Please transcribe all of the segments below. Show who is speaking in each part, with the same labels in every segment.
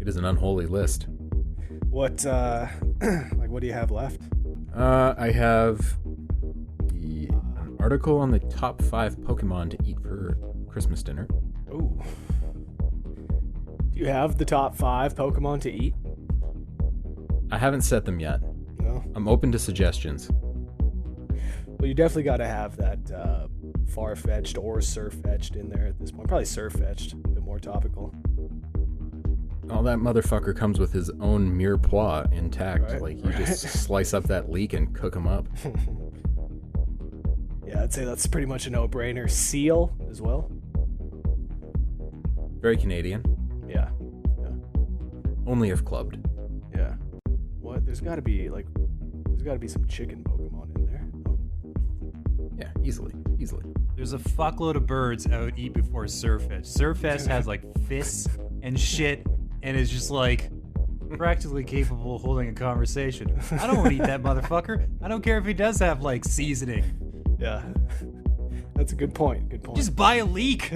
Speaker 1: It is an unholy list.
Speaker 2: What, what do you have left?
Speaker 1: I have an article on the top 5 Pokemon to eat for Christmas dinner.
Speaker 2: Ooh. Do you have the top 5 Pokemon to eat?
Speaker 1: I haven't set them yet.
Speaker 2: No.
Speaker 1: I'm open to suggestions.
Speaker 2: Well, you definitely got to have that Far-Fetched or Surf-Fetched in there at this point. Probably Surf-Fetched, a bit more topical.
Speaker 1: Oh, that motherfucker comes with his own mirepoix intact.
Speaker 2: Right,
Speaker 1: Like, you just slice up that leek and cook him up.
Speaker 2: Yeah, I'd say that's pretty much a no-brainer. Seal as well.
Speaker 1: Very Canadian.
Speaker 2: Yeah.
Speaker 1: Only if clubbed.
Speaker 2: Yeah. What? There's got to be some chicken Pokemon in there. Oh.
Speaker 1: Yeah, easily.
Speaker 3: There's a fuckload of birds I would eat before Surfetch. Surfetch has like fists and shit and is just like practically capable of holding a conversation. I don't want to eat that motherfucker. I don't care if he does have like seasoning.
Speaker 2: Yeah. That's a good point. Good point.
Speaker 3: Just buy a leek.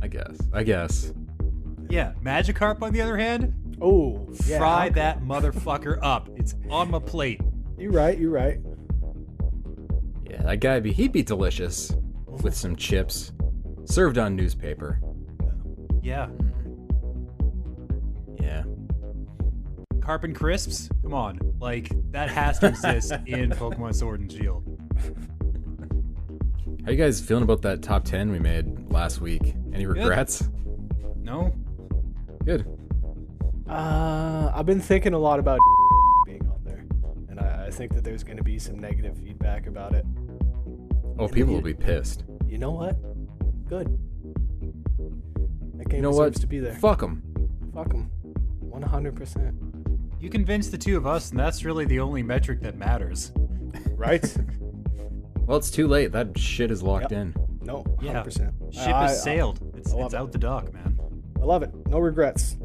Speaker 1: I guess.
Speaker 3: Yeah, Magikarp on the other hand,
Speaker 2: Oh, yeah.
Speaker 3: fry that motherfucker up. It's on my plate.
Speaker 2: You're right.
Speaker 1: Yeah, that guy, he'd be delicious with some chips, served on newspaper.
Speaker 3: Yeah.
Speaker 1: Yeah.
Speaker 3: Carp and Crisps? Come on. Like, that has to exist in Pokemon Sword and Shield.
Speaker 1: How you guys feeling about that top 10 we made last week? Any regrets?
Speaker 3: No?
Speaker 1: Good.
Speaker 2: I've been thinking a lot about being on there, and I think that there's going to be some negative feedback about it.
Speaker 1: Oh,
Speaker 2: And
Speaker 1: people will be pissed.
Speaker 2: You know what? Good. That game
Speaker 1: You know
Speaker 2: deserves
Speaker 1: what?
Speaker 2: to be there.
Speaker 1: Fuck them.
Speaker 2: Fuck 'em. 100%.
Speaker 3: You convinced the two of us, and that's really the only metric that matters.
Speaker 2: Right?
Speaker 1: Well, it's too late. That shit is locked in.
Speaker 2: No,
Speaker 3: Yeah.
Speaker 2: 100%.
Speaker 3: Ship has sailed. It's
Speaker 2: love it.
Speaker 3: out the dock, man.
Speaker 2: I love it. No regrets.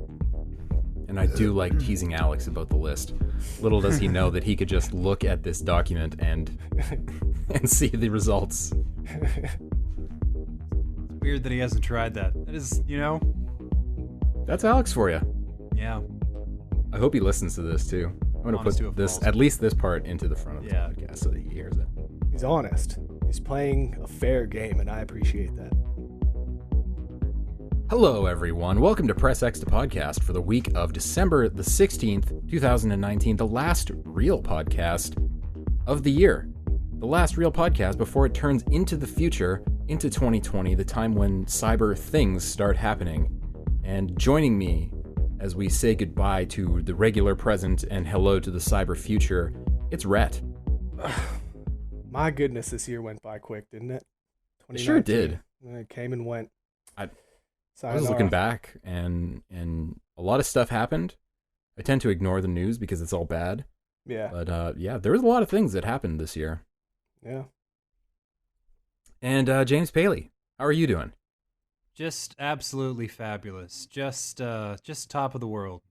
Speaker 1: And I do like teasing Alex about the list. Little does he know that he could just look at this document and see the results.
Speaker 3: Weird that he hasn't tried that. That is,
Speaker 1: That's Alex for you.
Speaker 3: yeah.
Speaker 1: I hope he listens to this too. I'm going to
Speaker 3: Honest to a
Speaker 1: put this,
Speaker 3: fault.
Speaker 1: at least this part, into the front of the
Speaker 3: Yeah.
Speaker 1: podcast so that he hears it.
Speaker 2: He's honest. He's playing a fair game, and I appreciate that.
Speaker 1: Hello, everyone. Welcome to Press X to Podcast for the week of December the 16th, 2019, the last real podcast of the year. The last real podcast before it turns into the future, into 2020, the time when cyber things start happening. And joining me as we say goodbye to the regular present and hello to the cyber future, it's Rhett.
Speaker 2: My goodness, this year went by quick, didn't it?
Speaker 1: It sure did.
Speaker 2: It came and went.
Speaker 1: I was looking back, and a lot of stuff happened. I tend to ignore the news because it's all bad.
Speaker 2: Yeah.
Speaker 1: But yeah, there was a lot of things that happened this year.
Speaker 2: Yeah.
Speaker 1: And James Paley, how are you doing?
Speaker 3: Just absolutely fabulous. Just top of the world,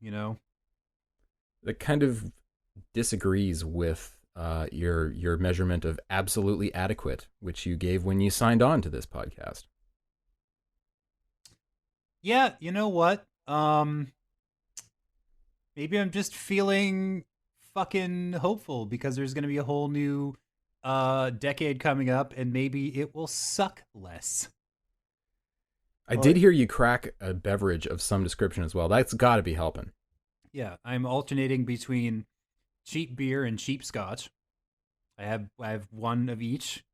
Speaker 1: That kind of disagrees with your measurement of absolutely adequate, which you gave when you signed on to this podcast.
Speaker 3: Yeah, you know what? Maybe I'm just feeling fucking hopeful because there's going to be a whole new decade coming up, and maybe it will suck less.
Speaker 1: I did hear you crack a beverage of some description as well. That's got to be helping.
Speaker 3: Yeah, I'm alternating between cheap beer and cheap scotch. I have one of each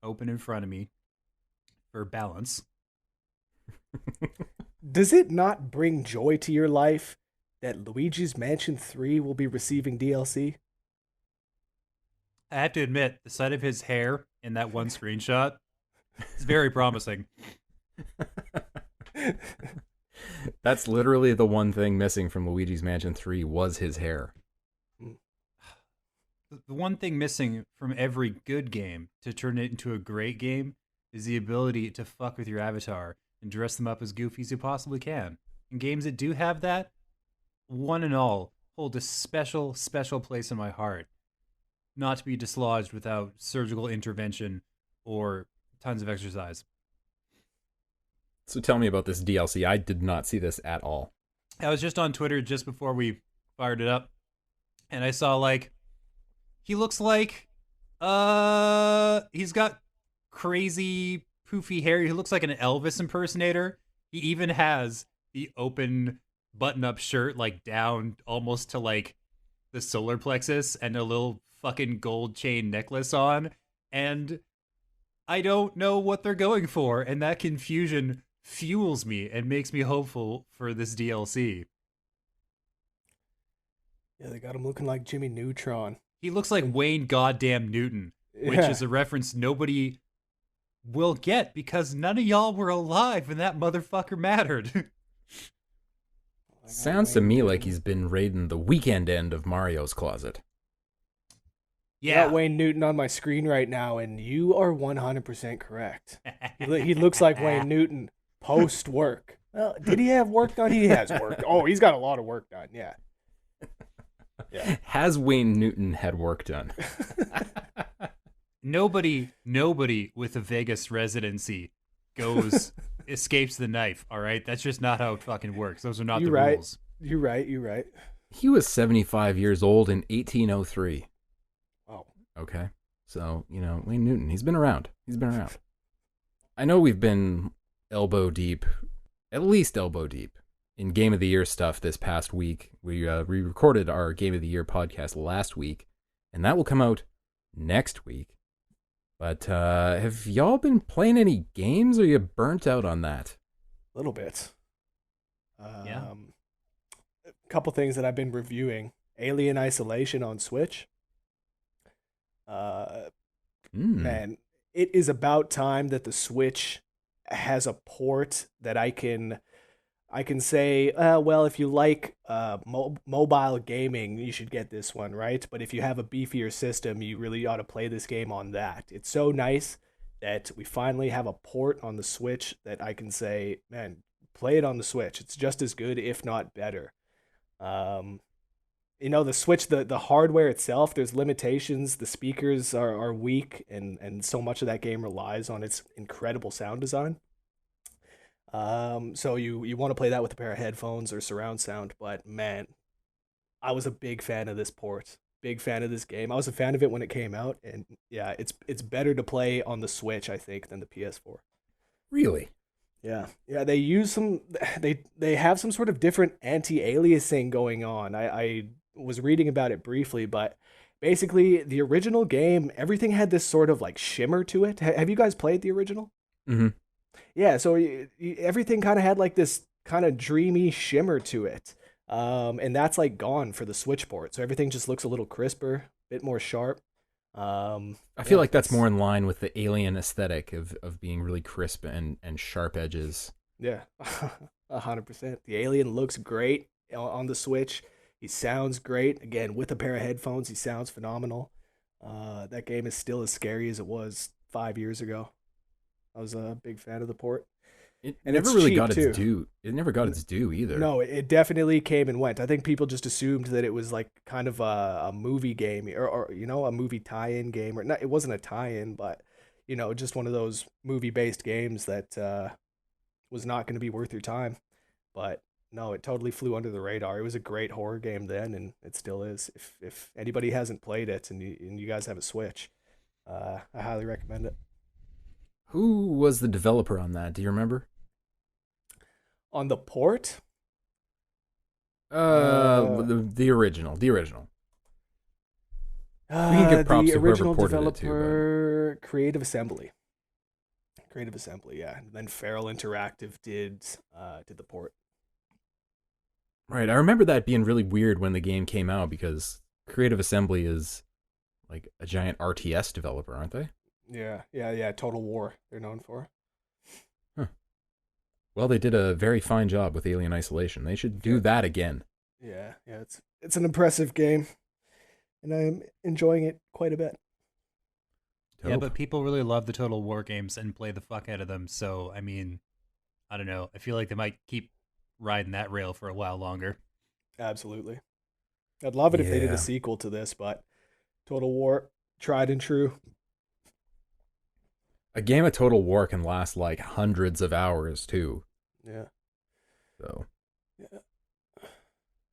Speaker 3: open in front of me for balance.
Speaker 2: Does it not bring joy to your life that Luigi's Mansion 3 will be receiving DLC?
Speaker 3: I have to admit, the sight of his hair in that one screenshot is very promising.
Speaker 1: That's literally the one thing missing from Luigi's Mansion 3 was his hair.
Speaker 3: The one thing missing from every good game to turn it into a great game is the ability to fuck with your avatar and dress them up as goofy as you possibly can. And games that do have that, one and all, hold a special, special place in my heart. Not to be dislodged without surgical intervention or tons of exercise.
Speaker 1: So tell me about this DLC. I did not see this at all.
Speaker 3: I was just on Twitter just before we fired it up, and I saw he looks like he's got crazy poofy hair. He looks like an Elvis impersonator. He even has the open button-up shirt down almost to the solar plexus and a little fucking gold chain necklace on, and I don't know what they're going for, and that confusion fuels me and makes me hopeful for this DLC.
Speaker 2: Yeah, they got him looking like Jimmy Neutron.
Speaker 3: He looks like Wayne goddamn Newton, which is a reference nobody will get because none of y'all were alive when that motherfucker mattered.
Speaker 1: Sounds to me like he's been raiding the weekend end of Mario's closet.
Speaker 2: Yeah, got Wayne Newton on my screen right now, and you are 100% correct. He looks like Wayne Newton post-work. Well, did he have work done? He has work. Oh, he's got a lot of work done, yeah.
Speaker 1: Has Wayne Newton had work done?
Speaker 3: Nobody with a Vegas residency escapes the knife, all right? That's just not how it fucking works. Those are not the rules.
Speaker 2: You're right.
Speaker 1: He was 75 years old in 1803.
Speaker 2: Oh.
Speaker 1: Okay. So, Wayne Newton, he's been around. I know we've been at least elbow deep, in Game of the Year stuff this past week. We recorded our Game of the Year podcast last week, and that will come out next week. But have y'all been playing any games, or are you burnt out on that?
Speaker 2: A little bit.
Speaker 3: Yeah.
Speaker 2: A couple things that I've been reviewing. Alien Isolation on Switch. Man, it is about time that the Switch has a port that I can say, well, if you like mobile gaming, you should get this one, right? But if you have a beefier system, you really ought to play this game on that. It's so nice that we finally have a port on the Switch that I can say, man, play it on the Switch. It's just as good, if not better. The Switch, the hardware itself, there's limitations. The speakers are weak, and so much of that game relies on its incredible sound design. So you want to play that with a pair of headphones or surround sound, but man, I was a big fan of this port. Big fan of this game. I was a fan of it when it came out, and yeah, it's better to play on the Switch, I think, than the PS4.
Speaker 1: Really?
Speaker 2: Yeah, they use they have some sort of different anti-aliasing going on. I was reading about it briefly, but basically the original game, everything had this sort of shimmer to it. Have you guys played the original?
Speaker 1: Mm-hmm.
Speaker 2: Yeah, so everything kind of had this kind of dreamy shimmer to it. And that's gone for the Switch port. So everything just looks a little crisper, a bit more sharp.
Speaker 1: I feel like that's more in line with the Alien aesthetic of being really crisp and sharp edges.
Speaker 2: Yeah, 100%. The Alien looks great on the Switch. He sounds great. Again, with a pair of headphones, he sounds phenomenal. That game is still as scary as it was 5 years ago. I was a big fan of the port.
Speaker 1: It never really got its due. It never got its due either.
Speaker 2: No, it definitely came and went. I think people just assumed that it was kind of a movie game or a movie tie-in game, or not. It wasn't a tie-in, but just one of those movie-based games that was not going to be worth your time. But no, it totally flew under the radar. It was a great horror game then, and it still is. If anybody hasn't played it and you guys have a Switch, I highly recommend it.
Speaker 1: Who was the developer on that? Do you remember?
Speaker 2: On the port?
Speaker 1: The original. We can give props to whoever ported it to.
Speaker 2: Creative Assembly. Yeah. And then Feral Interactive did the port.
Speaker 1: Right. I remember that being really weird when the game came out because Creative Assembly is a giant RTS developer, aren't they?
Speaker 2: Yeah. Total War, they're known for.
Speaker 1: Huh. Well, they did a very fine job with Alien Isolation. They should do that again.
Speaker 2: Yeah. It's an impressive game, and I'm enjoying it quite a bit.
Speaker 1: Dope.
Speaker 3: Yeah, but people really love the Total War games and play the fuck out of them. So, I don't know. I feel like they might keep riding that rail for a while longer.
Speaker 2: Absolutely. I'd love it if they did a sequel to this, but Total War, tried and true.
Speaker 1: A game of Total War can last like hundreds of hours too.
Speaker 2: Yeah.
Speaker 1: So,
Speaker 2: yeah.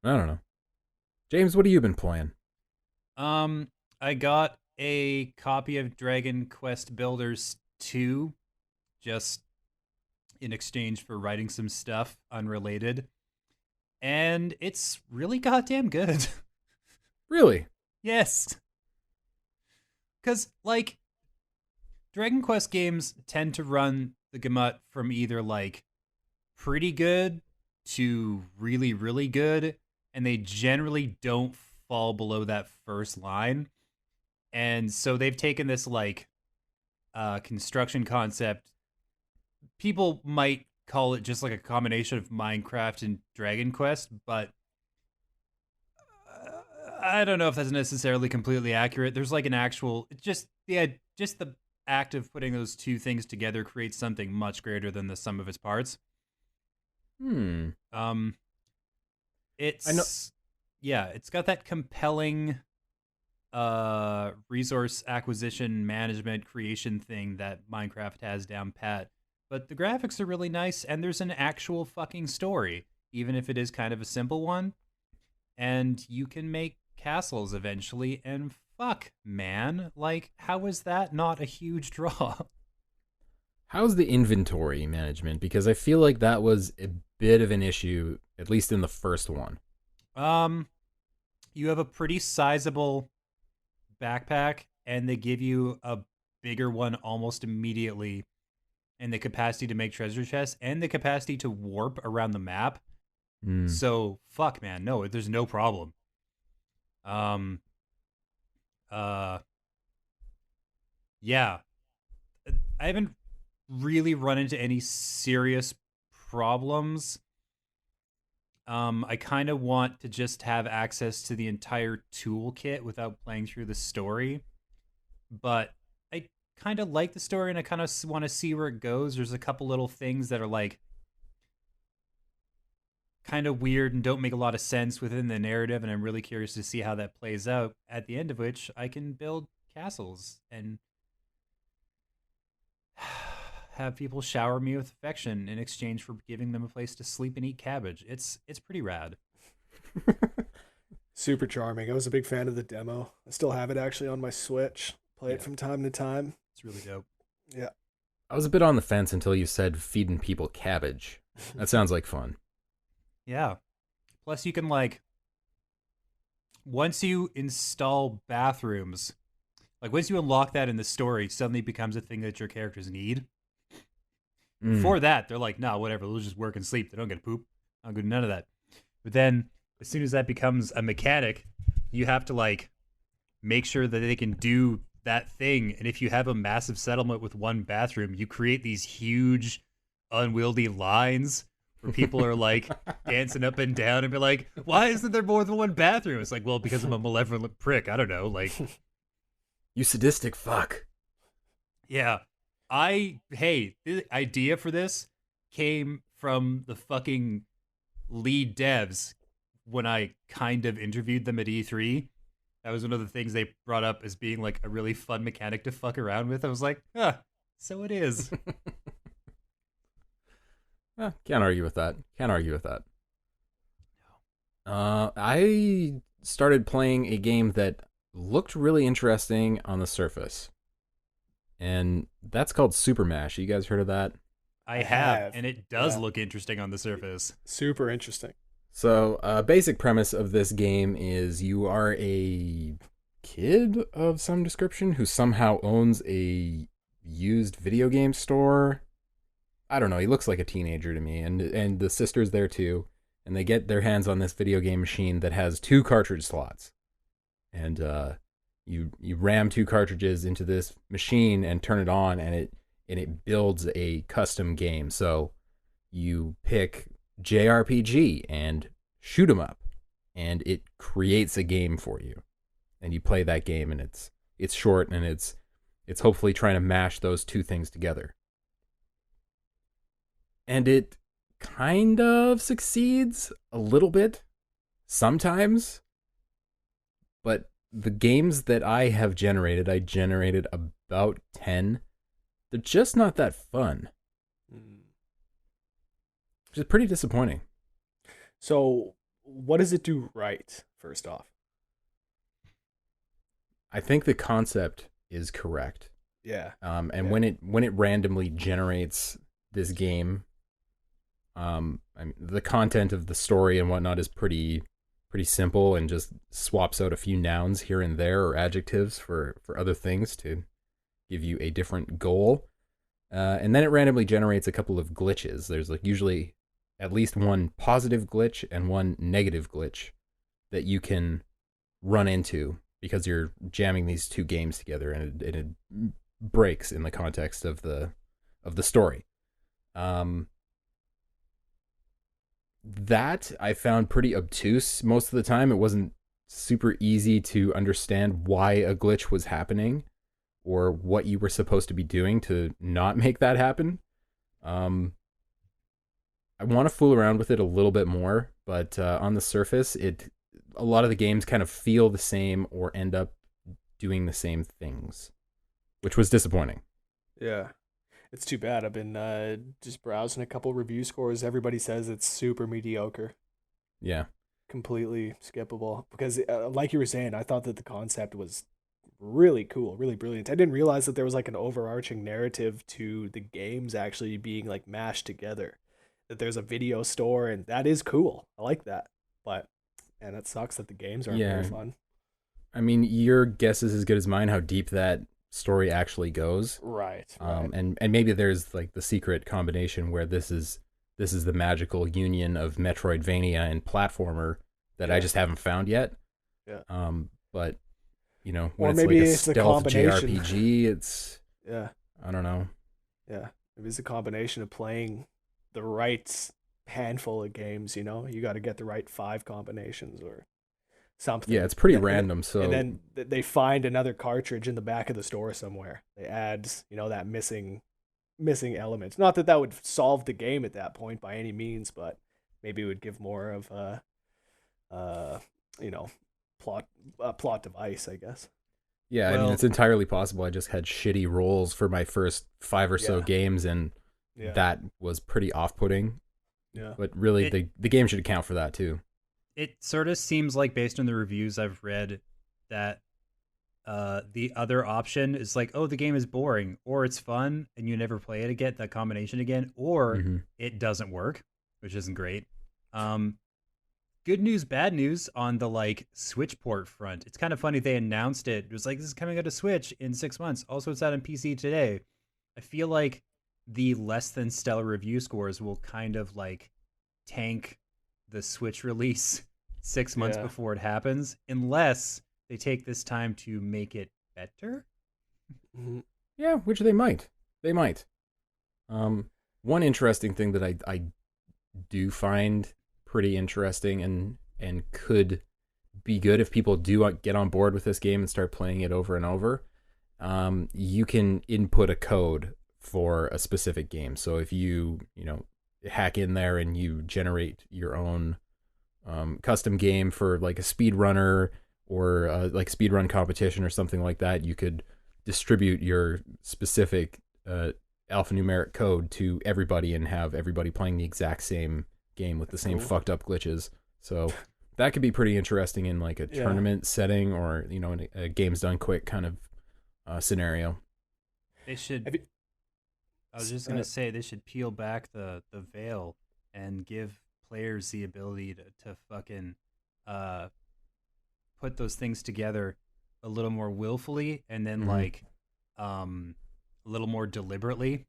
Speaker 1: I don't know. James, what have you been playing?
Speaker 3: I got a copy of Dragon Quest Builders 2 just in exchange for writing some stuff unrelated. And it's really goddamn good.
Speaker 1: Really?
Speaker 3: Yes. Because, like, Dragon Quest games tend to run the gamut from either, like, pretty good to really, really good, and they generally don't fall below that first line. And so they've taken this, like, construction concept. People might call it just like a combination of Minecraft and Dragon Quest, but I don't know if that's necessarily completely accurate. There's like an actual just the act of putting those two things together creates something much greater than the sum of its parts.
Speaker 1: Hmm.
Speaker 3: It's
Speaker 1: I know.
Speaker 3: Yeah, it's got that compelling resource acquisition management creation thing that Minecraft has down pat. But the graphics are really nice, and there's an actual fucking story, even if it is kind of a simple one. And you can make castles eventually, and fuck, man. Like, how is that not a huge draw?
Speaker 1: How's the inventory management? Because I feel like that was a bit of an issue, at least in the first one.
Speaker 3: You have a pretty sizable backpack, and they give you a bigger one almost immediately, and the capacity to make treasure chests, and the capacity to warp around the map. So, fuck, man. No, there's no problem. Yeah. I haven't really run into any serious problems. I kind of want to just have access to the entire toolkit without playing through the story. But I kind of like the story, and I kind of want to see where it goes. There's a couple little things that are like kind of weird and don't make a lot of sense within the narrative, and I'm really curious to see how that plays out, at the end of which I can build castles and have people shower me with affection in exchange for giving them a place to sleep and eat cabbage. It's pretty rad.
Speaker 2: Super charming. I was a big fan of the demo. I still have it actually on my Switch. Play it from time to time.
Speaker 3: It's really dope.
Speaker 2: Yeah.
Speaker 1: I was a bit on the fence until you said feeding people cabbage. That sounds like fun.
Speaker 3: Yeah. Plus you can, like, once you install bathrooms, like once you unlock that in the story, it suddenly becomes a thing that your characters need. Before that, they're like, nah, whatever, they'll just work and sleep. They don't get poop. I don't do none of that. But then, as soon as that becomes a mechanic, you have to, like, make sure that they can do that thing. And if you have a massive settlement with one bathroom, you create these huge, unwieldy lines where people are, like, dancing up and down and be like, why isn't there more than one bathroom? It's like, well, because I'm a malevolent prick. I don't know. Like,
Speaker 1: you sadistic fuck.
Speaker 3: Yeah. The idea for this came from the fucking lead devs when I kind of interviewed them at E3. That was one of the things they brought up as being like a really fun mechanic to fuck around with. I was like, so it is.
Speaker 1: Can't argue with that. I started playing a game that looked really interesting on the surface. And that's called Super Mash. You guys heard of that?
Speaker 3: I have, and it does look interesting on the surface.
Speaker 2: Super interesting.
Speaker 1: So, basic premise of this game is you are a kid of some description who somehow owns a used video game store. I don't know. He looks like a teenager to me, and the sister's there too. And they get their hands on this video game machine that has 2 cartridge slots, and you ram 2 cartridges into this machine and turn it on, and it builds a custom game. So you pick JRPG and shoot 'em up, and it creates a game for you, and you play that game, and it's short, and it's hopefully trying to mash those 2 things together. And it kind of succeeds a little bit sometimes, but the games that I have generated, I generated about 10, They're just not that fun, which is pretty disappointing.
Speaker 2: So, what does it do right, first off?
Speaker 1: I think the concept is correct.
Speaker 2: Yeah.
Speaker 1: And when it randomly generates this game, I mean, the content of the story and whatnot is pretty simple and just swaps out a few nouns here and there or adjectives for other things to give you a different goal. And then it randomly generates a couple of glitches. There's like usually at least one positive glitch and one negative glitch that you can run into because you're jamming these two games together, and it breaks in the context of the story. That I found pretty obtuse most of the time. It wasn't super easy to understand why a glitch was happening or what you were supposed to be doing to not make that happen. I want to fool around with it a little bit more, but on the surface, a lot of the games kind of feel the same or end up doing the same things, which was disappointing.
Speaker 2: Yeah. It's too bad. I've been just browsing a couple review scores. Everybody says it's super mediocre.
Speaker 1: Yeah.
Speaker 2: Completely skippable. Because like you were saying, I thought that the concept was really cool, really brilliant. I didn't realize that there was like an overarching narrative to the games actually being like mashed together. That there's a video store, and that is cool. I like that. But, and it sucks that the games aren't very fun.
Speaker 1: I mean, your guess is as good as mine how deep that story actually goes.
Speaker 2: Right.
Speaker 1: And maybe there's like the secret combination where this is the magical union of Metroidvania and platformer that I just haven't found yet.
Speaker 2: Yeah.
Speaker 1: But you know, when
Speaker 2: or
Speaker 1: it's
Speaker 2: maybe
Speaker 1: like a
Speaker 2: it's a
Speaker 1: stealth
Speaker 2: combination.
Speaker 1: JRPG, it's
Speaker 2: I
Speaker 1: don't know.
Speaker 2: Yeah. Maybe it's a combination of playing the right handful of games, you know? You got to get the right 5 combinations or something.
Speaker 1: Yeah, it's pretty random. So
Speaker 2: and then they find another cartridge in the back of the store somewhere. They add, you know, that missing element. Not that that would solve the game at that point by any means, but maybe it would give more of a you know, plot device, I guess.
Speaker 1: Yeah, I mean, it's entirely possible. I just had shitty rolls for my first 5 or so games, and that was pretty off-putting.
Speaker 2: Yeah,
Speaker 1: but really, the game should account for that too.
Speaker 3: It sort of seems like, based on the reviews I've read, that the other option is like, oh, the game is boring, or it's fun and you never play it again, that combination again, or it doesn't work, which isn't great. Good news, bad news on the like Switch port front. It's kind of funny they announced it. It was like, this is coming out to Switch in 6 months. Also, it's out on PC today. I feel like the less than stellar review scores will kind of like tank the Switch release 6 months before it happens, unless they take this time to make it better.
Speaker 1: Yeah, which they might. They might. One interesting thing that I do find pretty interesting and could be good if people do get on board with this game and start playing it over and over. You can input a code for a specific game. So if you hack in there and you generate your own custom game for like a speedrunner or like speedrun competition or something like that, you could distribute your specific alphanumeric code to everybody and have everybody playing the exact same game with the same fucked up glitches. So that could be pretty interesting in like a tournament setting or, in a games done quick kind of scenario.
Speaker 3: They should... I was just going to say they should peel back the veil and give players the ability to fucking put those things together a little more willfully and then like a little more deliberately.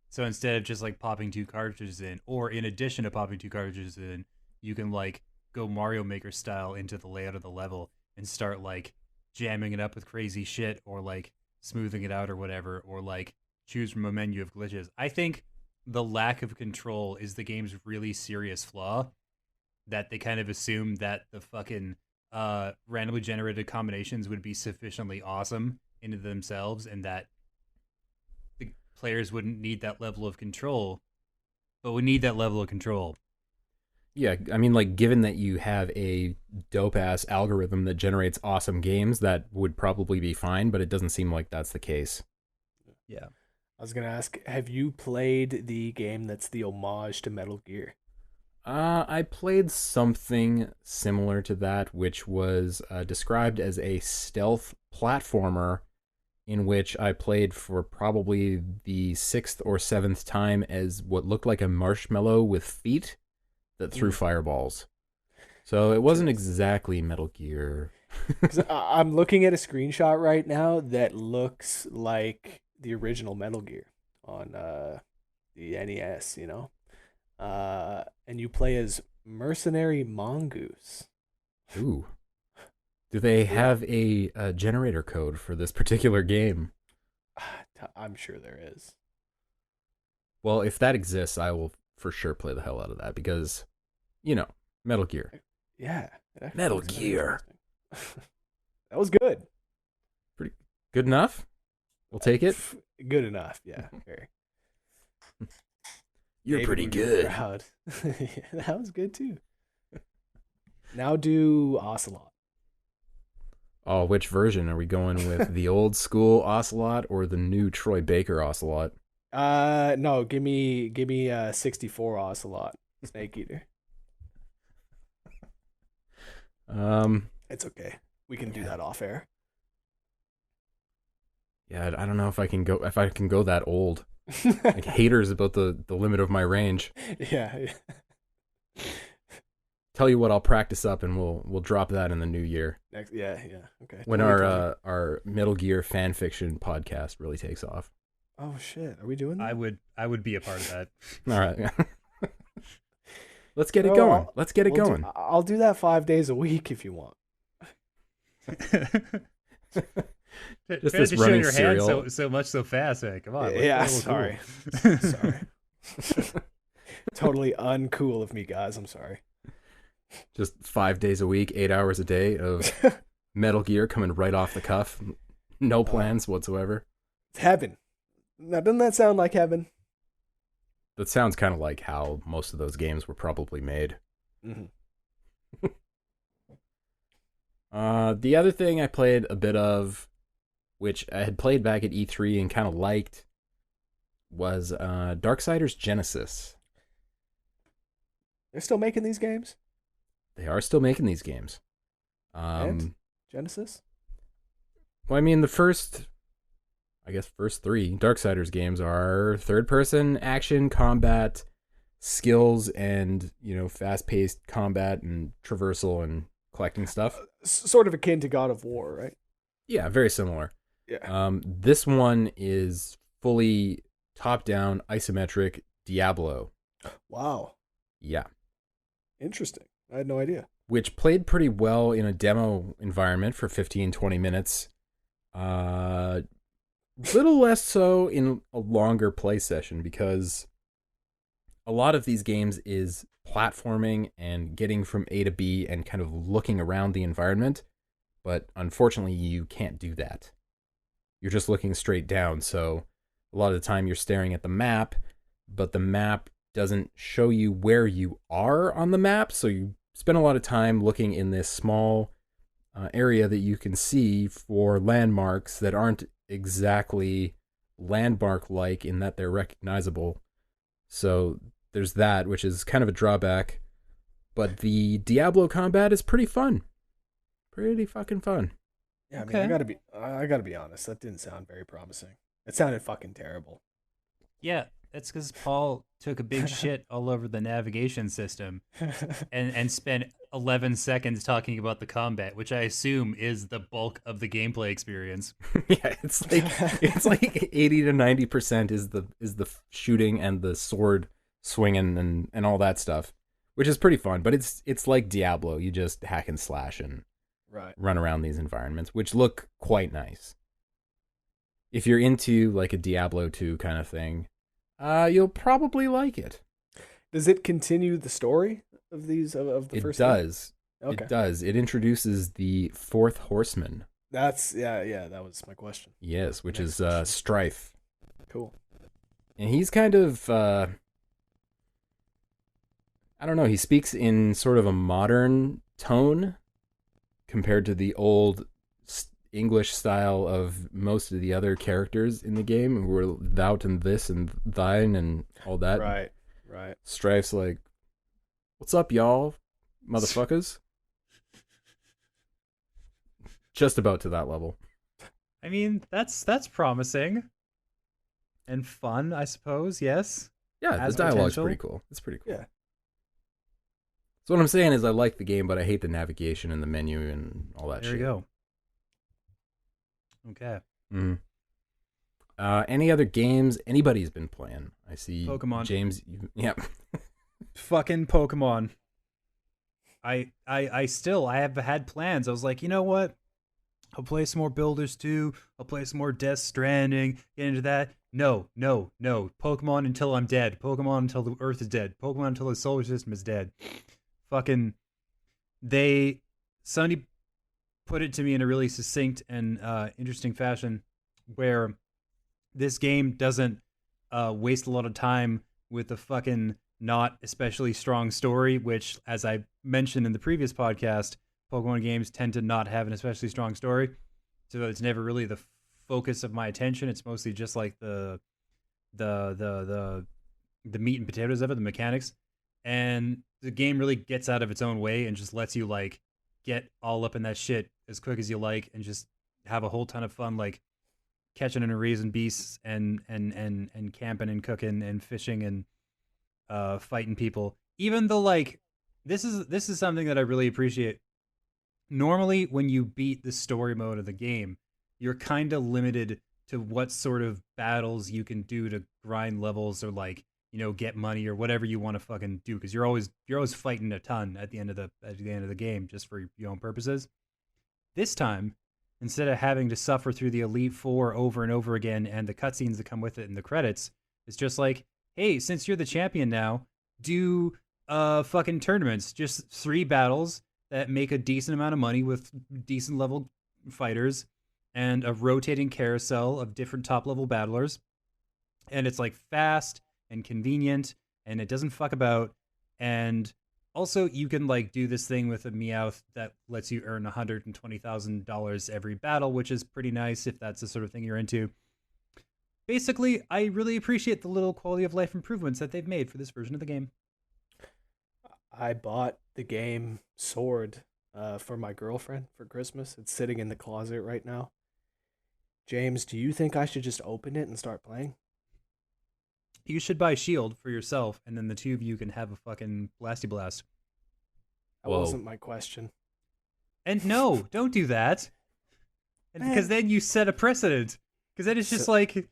Speaker 3: So instead of just like popping 2 cartridges in, or in addition to popping 2 cartridges in, you can like go Mario Maker style into the layout of the level and start like jamming it up with crazy shit or like smoothing it out or whatever, or like choose from a menu of glitches. I think the lack of control is the game's really serious flaw, that they kind of assume that the fucking randomly generated combinations would be sufficiently awesome into themselves and that the players wouldn't need that level of control, but we need that level of control.
Speaker 1: Yeah, I mean, like, given that you have a dope-ass algorithm that generates awesome games, that would probably be fine, but it doesn't seem like that's the case.
Speaker 3: Yeah.
Speaker 2: I was gonna ask, have you played the game that's the homage to Metal Gear?
Speaker 1: I played something similar to that, which was described as a stealth platformer in which I played for probably the sixth or seventh time as what looked like a marshmallow with feet that threw fireballs. So it wasn't exactly Metal Gear.
Speaker 2: 'Cause I'm looking at a screenshot right now that looks like the original Metal Gear on the NES, you know? And you play as Mercenary Mongoose.
Speaker 1: Ooh. Do they have a generator code for this particular game?
Speaker 2: I'm sure there is.
Speaker 1: Well, if that exists, I will for sure play the hell out of that because, Metal Gear.
Speaker 2: Yeah.
Speaker 1: Metal Gear.
Speaker 2: That was good.
Speaker 1: Pretty good enough? We'll take it.
Speaker 2: Good enough, yeah. Very.
Speaker 1: You're
Speaker 2: David
Speaker 1: pretty
Speaker 2: would be
Speaker 1: good.
Speaker 2: proud. That was good too. Now do Ocelot.
Speaker 1: Oh, which version? Are we going with the old school Ocelot or the new Troy Baker Ocelot?
Speaker 2: No, give me 64 Ocelot, Snake Eater. It's okay. We can do that off air.
Speaker 1: Yeah, I don't know if I can go that old. Like haters about the limit of my range.
Speaker 2: Yeah.
Speaker 1: Tell you what, I'll practice up and we'll drop that in the new year.
Speaker 2: Yeah, okay.
Speaker 1: When our Metal Gear fan fiction podcast really takes off.
Speaker 2: Oh shit, are we doing that?
Speaker 3: I would be a part of that.
Speaker 1: All right. Let's get it going. Let's get it going.
Speaker 2: I'll do that 5 days a week if you want.
Speaker 1: Just this running serial.
Speaker 3: so much so fast. Man. Come on.
Speaker 2: Yeah, sorry. Sorry. Totally uncool of me, guys. I'm sorry.
Speaker 1: Just 5 days a week, 8 hours a day of Metal Gear coming right off the cuff. No plans whatsoever.
Speaker 2: It's heaven. Now, doesn't that sound like heaven?
Speaker 1: That sounds kind of like how most of those games were probably made.
Speaker 2: Mm-hmm.
Speaker 1: The other thing I played a bit of, which I had played back at E3 and kind of liked, was Darksiders Genesis.
Speaker 2: They're still making these games?
Speaker 1: They are still making these games.
Speaker 2: And Genesis?
Speaker 1: Well, I mean, the first three Darksiders games are third-person action, combat, skills, and, fast-paced combat and traversal and collecting stuff.
Speaker 2: Sort of akin to God of War, right?
Speaker 1: Yeah, very similar.
Speaker 2: Yeah.
Speaker 1: This one is fully top-down, isometric Diablo.
Speaker 2: Wow.
Speaker 1: Yeah.
Speaker 2: Interesting. I had no idea.
Speaker 1: Which played pretty well in a demo environment for 15, 20 minutes. Little less so in a longer play session because a lot of these games is platforming and getting from A to B and kind of looking around the environment. But unfortunately, you can't do that. You're just looking straight down. So a lot of the time you're staring at the map, but the map doesn't show you where you are on the map. So you spend a lot of time looking in this small area that you can see for landmarks that aren't exactly landmark-like in that they're recognizable. So there's that, which is kind of a drawback. But the Diablo combat is pretty fun. Pretty fucking fun.
Speaker 2: Yeah, I mean, I gotta be honest. That didn't sound very promising. It sounded fucking terrible.
Speaker 3: Yeah, that's because Paul took a big shit all over the navigation system and spent 11 seconds talking about the combat, which I assume is the bulk of the gameplay experience.
Speaker 1: Yeah, it's like 80 to 90% is the shooting and the sword swinging and all that stuff, which is pretty fun. But it's like Diablo. You just hack and slash and run around these environments, which look quite nice. If you're into like a Diablo 2 kind of thing, you'll probably like it.
Speaker 2: Does it continue the story of these of the first?
Speaker 1: It does.
Speaker 2: Okay.
Speaker 1: It does. It introduces the fourth horseman.
Speaker 2: That's yeah. That was my question.
Speaker 1: Yes, which is Strife.
Speaker 2: Cool.
Speaker 1: And he's kind of I don't know. He speaks in sort of a modern tone compared to the old English style of most of the other characters in the game. We're thou and this and thine and all that.
Speaker 2: Right.
Speaker 1: Strife's like, what's up, y'all, motherfuckers? Just about to that level.
Speaker 3: I mean, that's promising and fun, I suppose. Yes.
Speaker 1: Yeah, the dialogue's pretty cool. It's pretty cool.
Speaker 2: Yeah.
Speaker 1: So what I'm saying is I like the game, but I hate the navigation and the menu and all that shit.
Speaker 3: There you go. Okay.
Speaker 1: Any other games anybody's been playing? I see
Speaker 3: Pokemon.
Speaker 1: James. Yeah.
Speaker 3: Fucking Pokemon. I have had plans. I was like, you know what? I'll play some more Builders 2. I'll play some more Death Stranding. Get into that. No. Pokemon until I'm dead. Pokemon until the Earth is dead. Pokemon until the solar system is dead. Fucking. Somebody put it to me in a really succinct and interesting fashion where this game doesn't waste a lot of time with a fucking not especially strong story, which, as I mentioned in the previous podcast, Pokemon games tend to not have an especially strong story, so it's never really the focus of my attention. It's mostly just like the meat and potatoes of it, the mechanics, and the game really gets out of its own way and just lets you like get all up in that shit as quick as you like and just have a whole ton of fun, like catching and raising beasts and camping and cooking and fishing and fighting people. Even though like this is something that I really appreciate. Normally, when you beat the story mode of the game, you're kind of limited to what sort of battles you can do to grind levels or like, you know, get money or whatever you want to fucking do, because you're always fighting a ton at the end of the game just for your own purposes. This time, instead of having to suffer through the Elite Four over and over again and the cutscenes that come with it and the credits, it's just like, hey, since you're the champion now, do fucking tournaments, just 3 battles that make a decent amount of money with decent level fighters and a rotating carousel of different top level battlers. And it's like fast and convenient and it doesn't fuck about. And also you can like do this thing with a Meowth that lets you earn $120,000 every battle, which is pretty nice if that's the sort of thing you're into. Basically, I really appreciate the little quality of life improvements that they've made for this version of the game.
Speaker 2: I bought the game Sword for my girlfriend for Christmas. It's sitting in the closet right now. James, do you think I should just open it and start playing?
Speaker 3: You should buy Shield for yourself, and then the two of you can have a fucking blasty blast.
Speaker 2: That wasn't my question.
Speaker 3: And no, don't do that. Because then you set a precedent. Because then it's just like,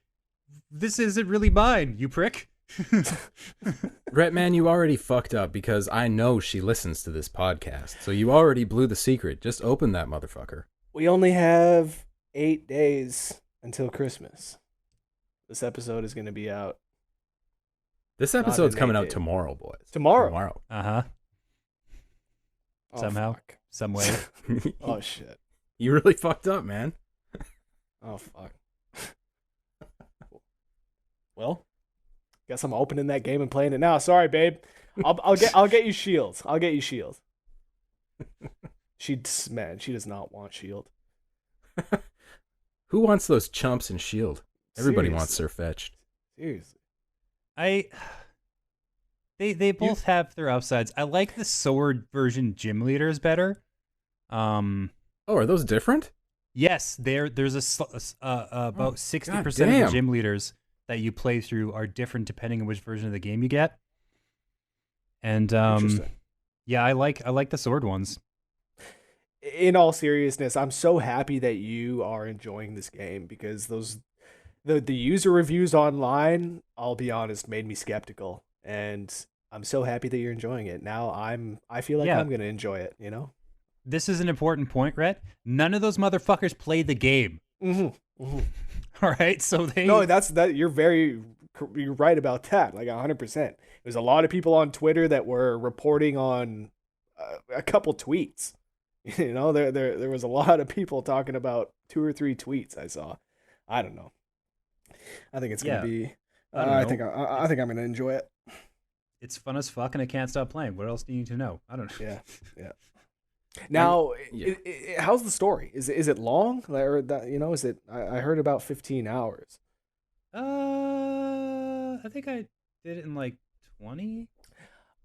Speaker 3: this isn't really mine, you prick.
Speaker 1: Rhett, man, you already fucked up because I know she listens to this podcast. So you already blew the secret. Just open that motherfucker.
Speaker 2: We only have 8 days until Christmas. This episode is going to be out.
Speaker 1: This episode's coming out tomorrow, boys.
Speaker 2: Tomorrow.
Speaker 3: Uh-huh.
Speaker 2: Oh,
Speaker 3: Somehow.
Speaker 2: fuck.
Speaker 3: Some way.
Speaker 2: Oh, shit.
Speaker 1: You really fucked up, man.
Speaker 2: Oh, fuck. Well, guess I'm opening that game and playing it now. Sorry, babe. I'll get you Shield. I'll get you Shield. She does not want Shield.
Speaker 1: Who wants those chumps in Shield? Everybody
Speaker 2: Seriously.
Speaker 1: wants Surfetched.
Speaker 2: Seriously.
Speaker 3: They both have their upsides. I like the Sword version gym leaders better.
Speaker 1: Oh, are those different?
Speaker 3: Yes, there's about 60% of the gym leaders that you play through are different depending on which version of the game you get. And yeah, I like the Sword ones.
Speaker 2: In all seriousness, I'm so happy that you are enjoying this game because the user reviews online, I'll be honest, made me skeptical, and I'm so happy that you're enjoying it. Now I feel like I'm going to enjoy it, you know?
Speaker 3: This is an important point, Rhett. None of those motherfuckers played the game.
Speaker 2: Mm-hmm. Mm-hmm.
Speaker 3: All right, so
Speaker 2: you're right about that, like 100%. There's a lot of people on Twitter that were reporting on a couple tweets. You know, there was a lot of people talking about 2 or 3 tweets I saw. I don't know. I think it's gonna be. I think I'm gonna enjoy it.
Speaker 3: It's fun as fuck, and I can't stop playing. What else do you need to know? I don't know.
Speaker 2: Yeah. Now,
Speaker 1: yeah.
Speaker 2: how's the story? Is it long? Or that, is it? I heard about 15 hours.
Speaker 3: I think I did it in like 20.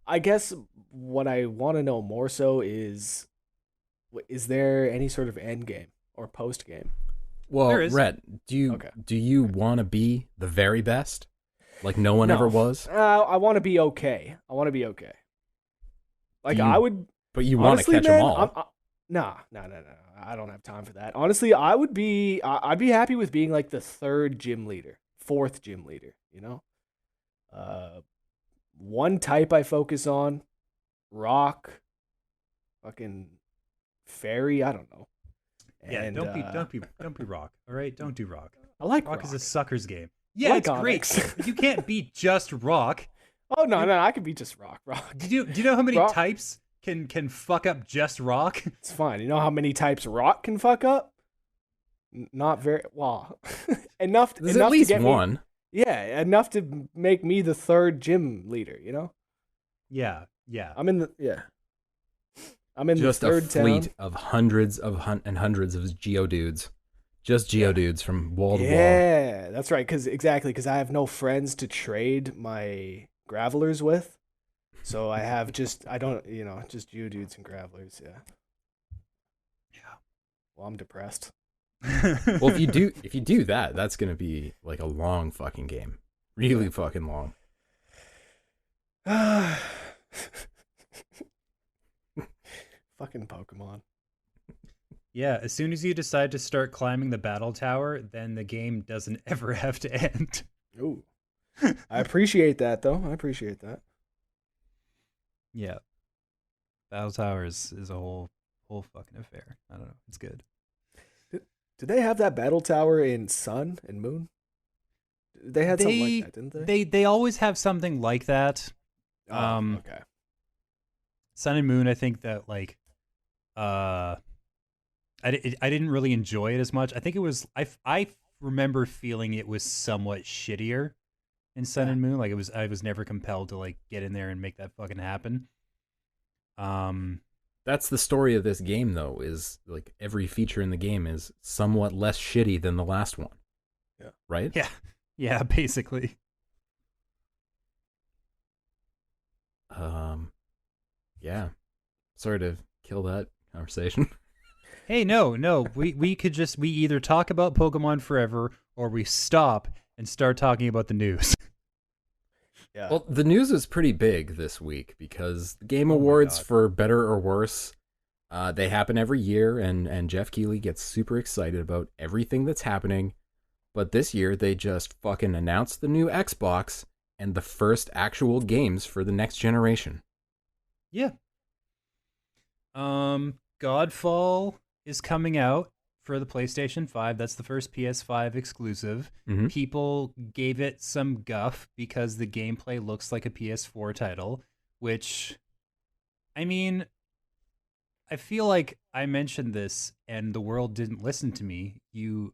Speaker 2: I guess what I want to know more so is there any sort of end game or post game?
Speaker 1: Well,
Speaker 3: There is.
Speaker 1: Rhett,
Speaker 2: Okay.
Speaker 1: do you want to be the very best, like no one
Speaker 2: No.
Speaker 1: ever was?
Speaker 2: I want to be okay. I want to be okay. Like,
Speaker 1: You-
Speaker 2: I would.
Speaker 1: But you want to
Speaker 2: Honestly,
Speaker 1: catch them
Speaker 2: man,
Speaker 1: all.
Speaker 2: No. I don't have time for that. Honestly, I'd be happy with being like the third gym leader, fourth gym leader, One type I focus on, rock, fucking fairy, I don't know.
Speaker 3: Yeah,
Speaker 2: And,
Speaker 3: don't be rock. All right, don't do rock.
Speaker 2: I like
Speaker 3: Rock
Speaker 2: rock.
Speaker 3: is a sucker's game. Yeah,
Speaker 2: like
Speaker 3: it's great.
Speaker 2: comics.
Speaker 3: But you can't be just rock.
Speaker 2: Oh no, I could be just rock.
Speaker 3: Do you know how many
Speaker 2: Rock-
Speaker 3: types can fuck up just rock?
Speaker 2: It's fine. You know how many types rock can fuck up? Not very well. enough.
Speaker 1: There's
Speaker 2: enough
Speaker 1: at least
Speaker 2: to get
Speaker 1: one.
Speaker 2: Me, yeah, enough to make me the third gym leader.
Speaker 3: Yeah.
Speaker 2: I'm in the
Speaker 1: Just
Speaker 2: third
Speaker 1: a fleet
Speaker 2: town.
Speaker 1: of hundreds of hundreds of geodudes. Just geodudes from wall to wall.
Speaker 2: Yeah, that's right. Because I have no friends to trade my gravelers with, so I have just geodudes and gravelers. Yeah. Well, I'm depressed.
Speaker 1: Well, if you do that, that's gonna be like a long fucking game. Really fucking long.
Speaker 2: Fucking Pokemon.
Speaker 3: Yeah, as soon as you decide to start climbing the battle tower, then the game doesn't ever have to end.
Speaker 2: Ooh. I appreciate that, though. I appreciate that.
Speaker 3: Yeah. Battle tower is a whole fucking affair. I don't know. It's good.
Speaker 2: Did they have that battle tower in Sun and Moon? They had something like that, didn't they?
Speaker 3: They always have something like that.
Speaker 2: Okay.
Speaker 3: Sun and Moon, I think that like I didn't really enjoy it as much. I think it was I remember feeling it was somewhat shittier in Sun and Moon. Like I was never compelled to like get in there and make that fucking happen.
Speaker 1: That's the story of this game, though, is like every feature in the game is somewhat less shitty than the last one.
Speaker 2: Yeah.
Speaker 1: Right?
Speaker 3: Yeah, basically.
Speaker 1: Yeah. Sorry to kill that conversation.
Speaker 3: Hey, no. We either talk about Pokemon forever or we stop and start talking about the news.
Speaker 2: Yeah.
Speaker 1: Well, the news is pretty big this week because the Game Awards, for better or worse, they happen every year, and Jeff Keighley gets super excited about everything that's happening. But this year, they just fucking announced the new Xbox and the first actual games for the next generation.
Speaker 3: Yeah. Godfall is coming out for the PlayStation 5. That's the first PS5 exclusive.
Speaker 1: Mm-hmm.
Speaker 3: People gave it some guff because the gameplay looks like a PS4 title, which, I mean, I feel like I mentioned this and the world didn't listen to me. You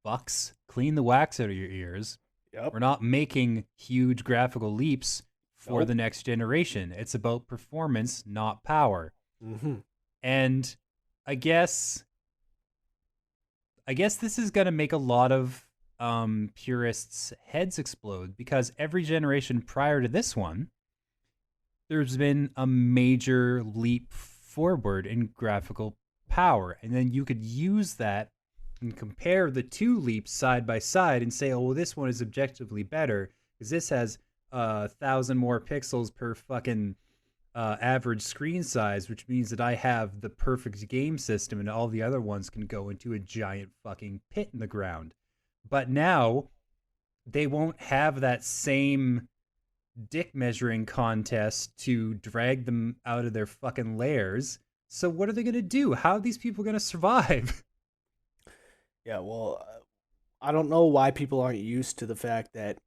Speaker 3: fucks, clean the wax out of your ears.
Speaker 2: Yep.
Speaker 3: We're not making huge graphical leaps for the next generation. It's about performance, not power.
Speaker 2: Mm-hmm.
Speaker 3: And I guess this is going to make a lot of purists' heads explode because every generation prior to this one, there's been a major leap forward in graphical power. And then you could use that and compare the two leaps side by side and say, oh, well, this one is objectively better because this has 1,000 more pixels per fucking average screen size, which means that I have the perfect game system and all the other ones can go into a giant fucking pit in the ground. But now they won't have that same dick measuring contest to drag them out of their fucking lairs. So what are they going to do? How are these people going to survive?
Speaker 2: Yeah, well, I don't know why people aren't used to the fact that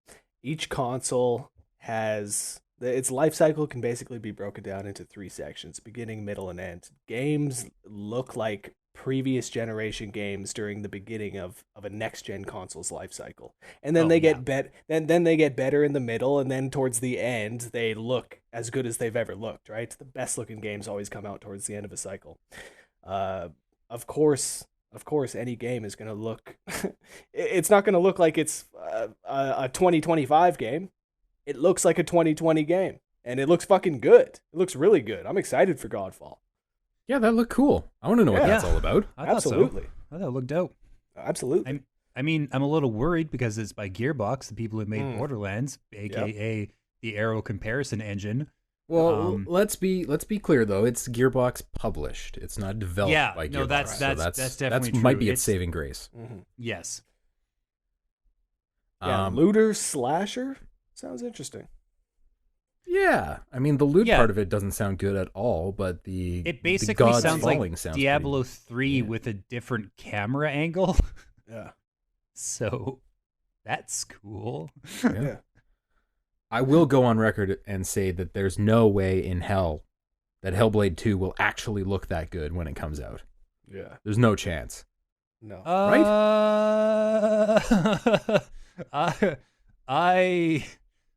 Speaker 2: each console has its life cycle can basically be broken down into 3 sections: beginning, middle, and end. Games look like previous generation games during the beginning of a next gen console's life cycle. And then they get then they get better in the middle, and then towards the end they look as good as they've ever looked, right? The best looking games always come out towards the end of a cycle. Of course, any game is going to look it's not going to look like it's a 2025 game. It looks like a 2020 game, and it looks fucking good. It looks really good. I'm excited for Godfall.
Speaker 1: Yeah, that looked cool. I want to know what that's all about.
Speaker 2: Absolutely.
Speaker 3: I thought it looked dope.
Speaker 2: Absolutely.
Speaker 3: I mean, I'm a little worried because it's by Gearbox, the people who made Borderlands, aka the Arrow comparison engine.
Speaker 1: Well, let's be clear though. It's Gearbox published. It's not developed by Gearbox.
Speaker 3: No, that's definitely true.
Speaker 1: Might be its saving grace.
Speaker 2: Mm-hmm.
Speaker 3: Yes.
Speaker 2: Yeah, looter slasher sounds interesting.
Speaker 1: Yeah, I mean the loot part of it doesn't sound good at all, but
Speaker 3: it basically sounds like Diablo 3 with a different camera angle.
Speaker 2: Yeah.
Speaker 3: So that's cool.
Speaker 2: Yeah.
Speaker 1: I will go on record and say that there's no way in hell that Hellblade 2 will actually look that good when it comes out.
Speaker 2: Yeah.
Speaker 1: There's no chance.
Speaker 2: No.
Speaker 3: Right? I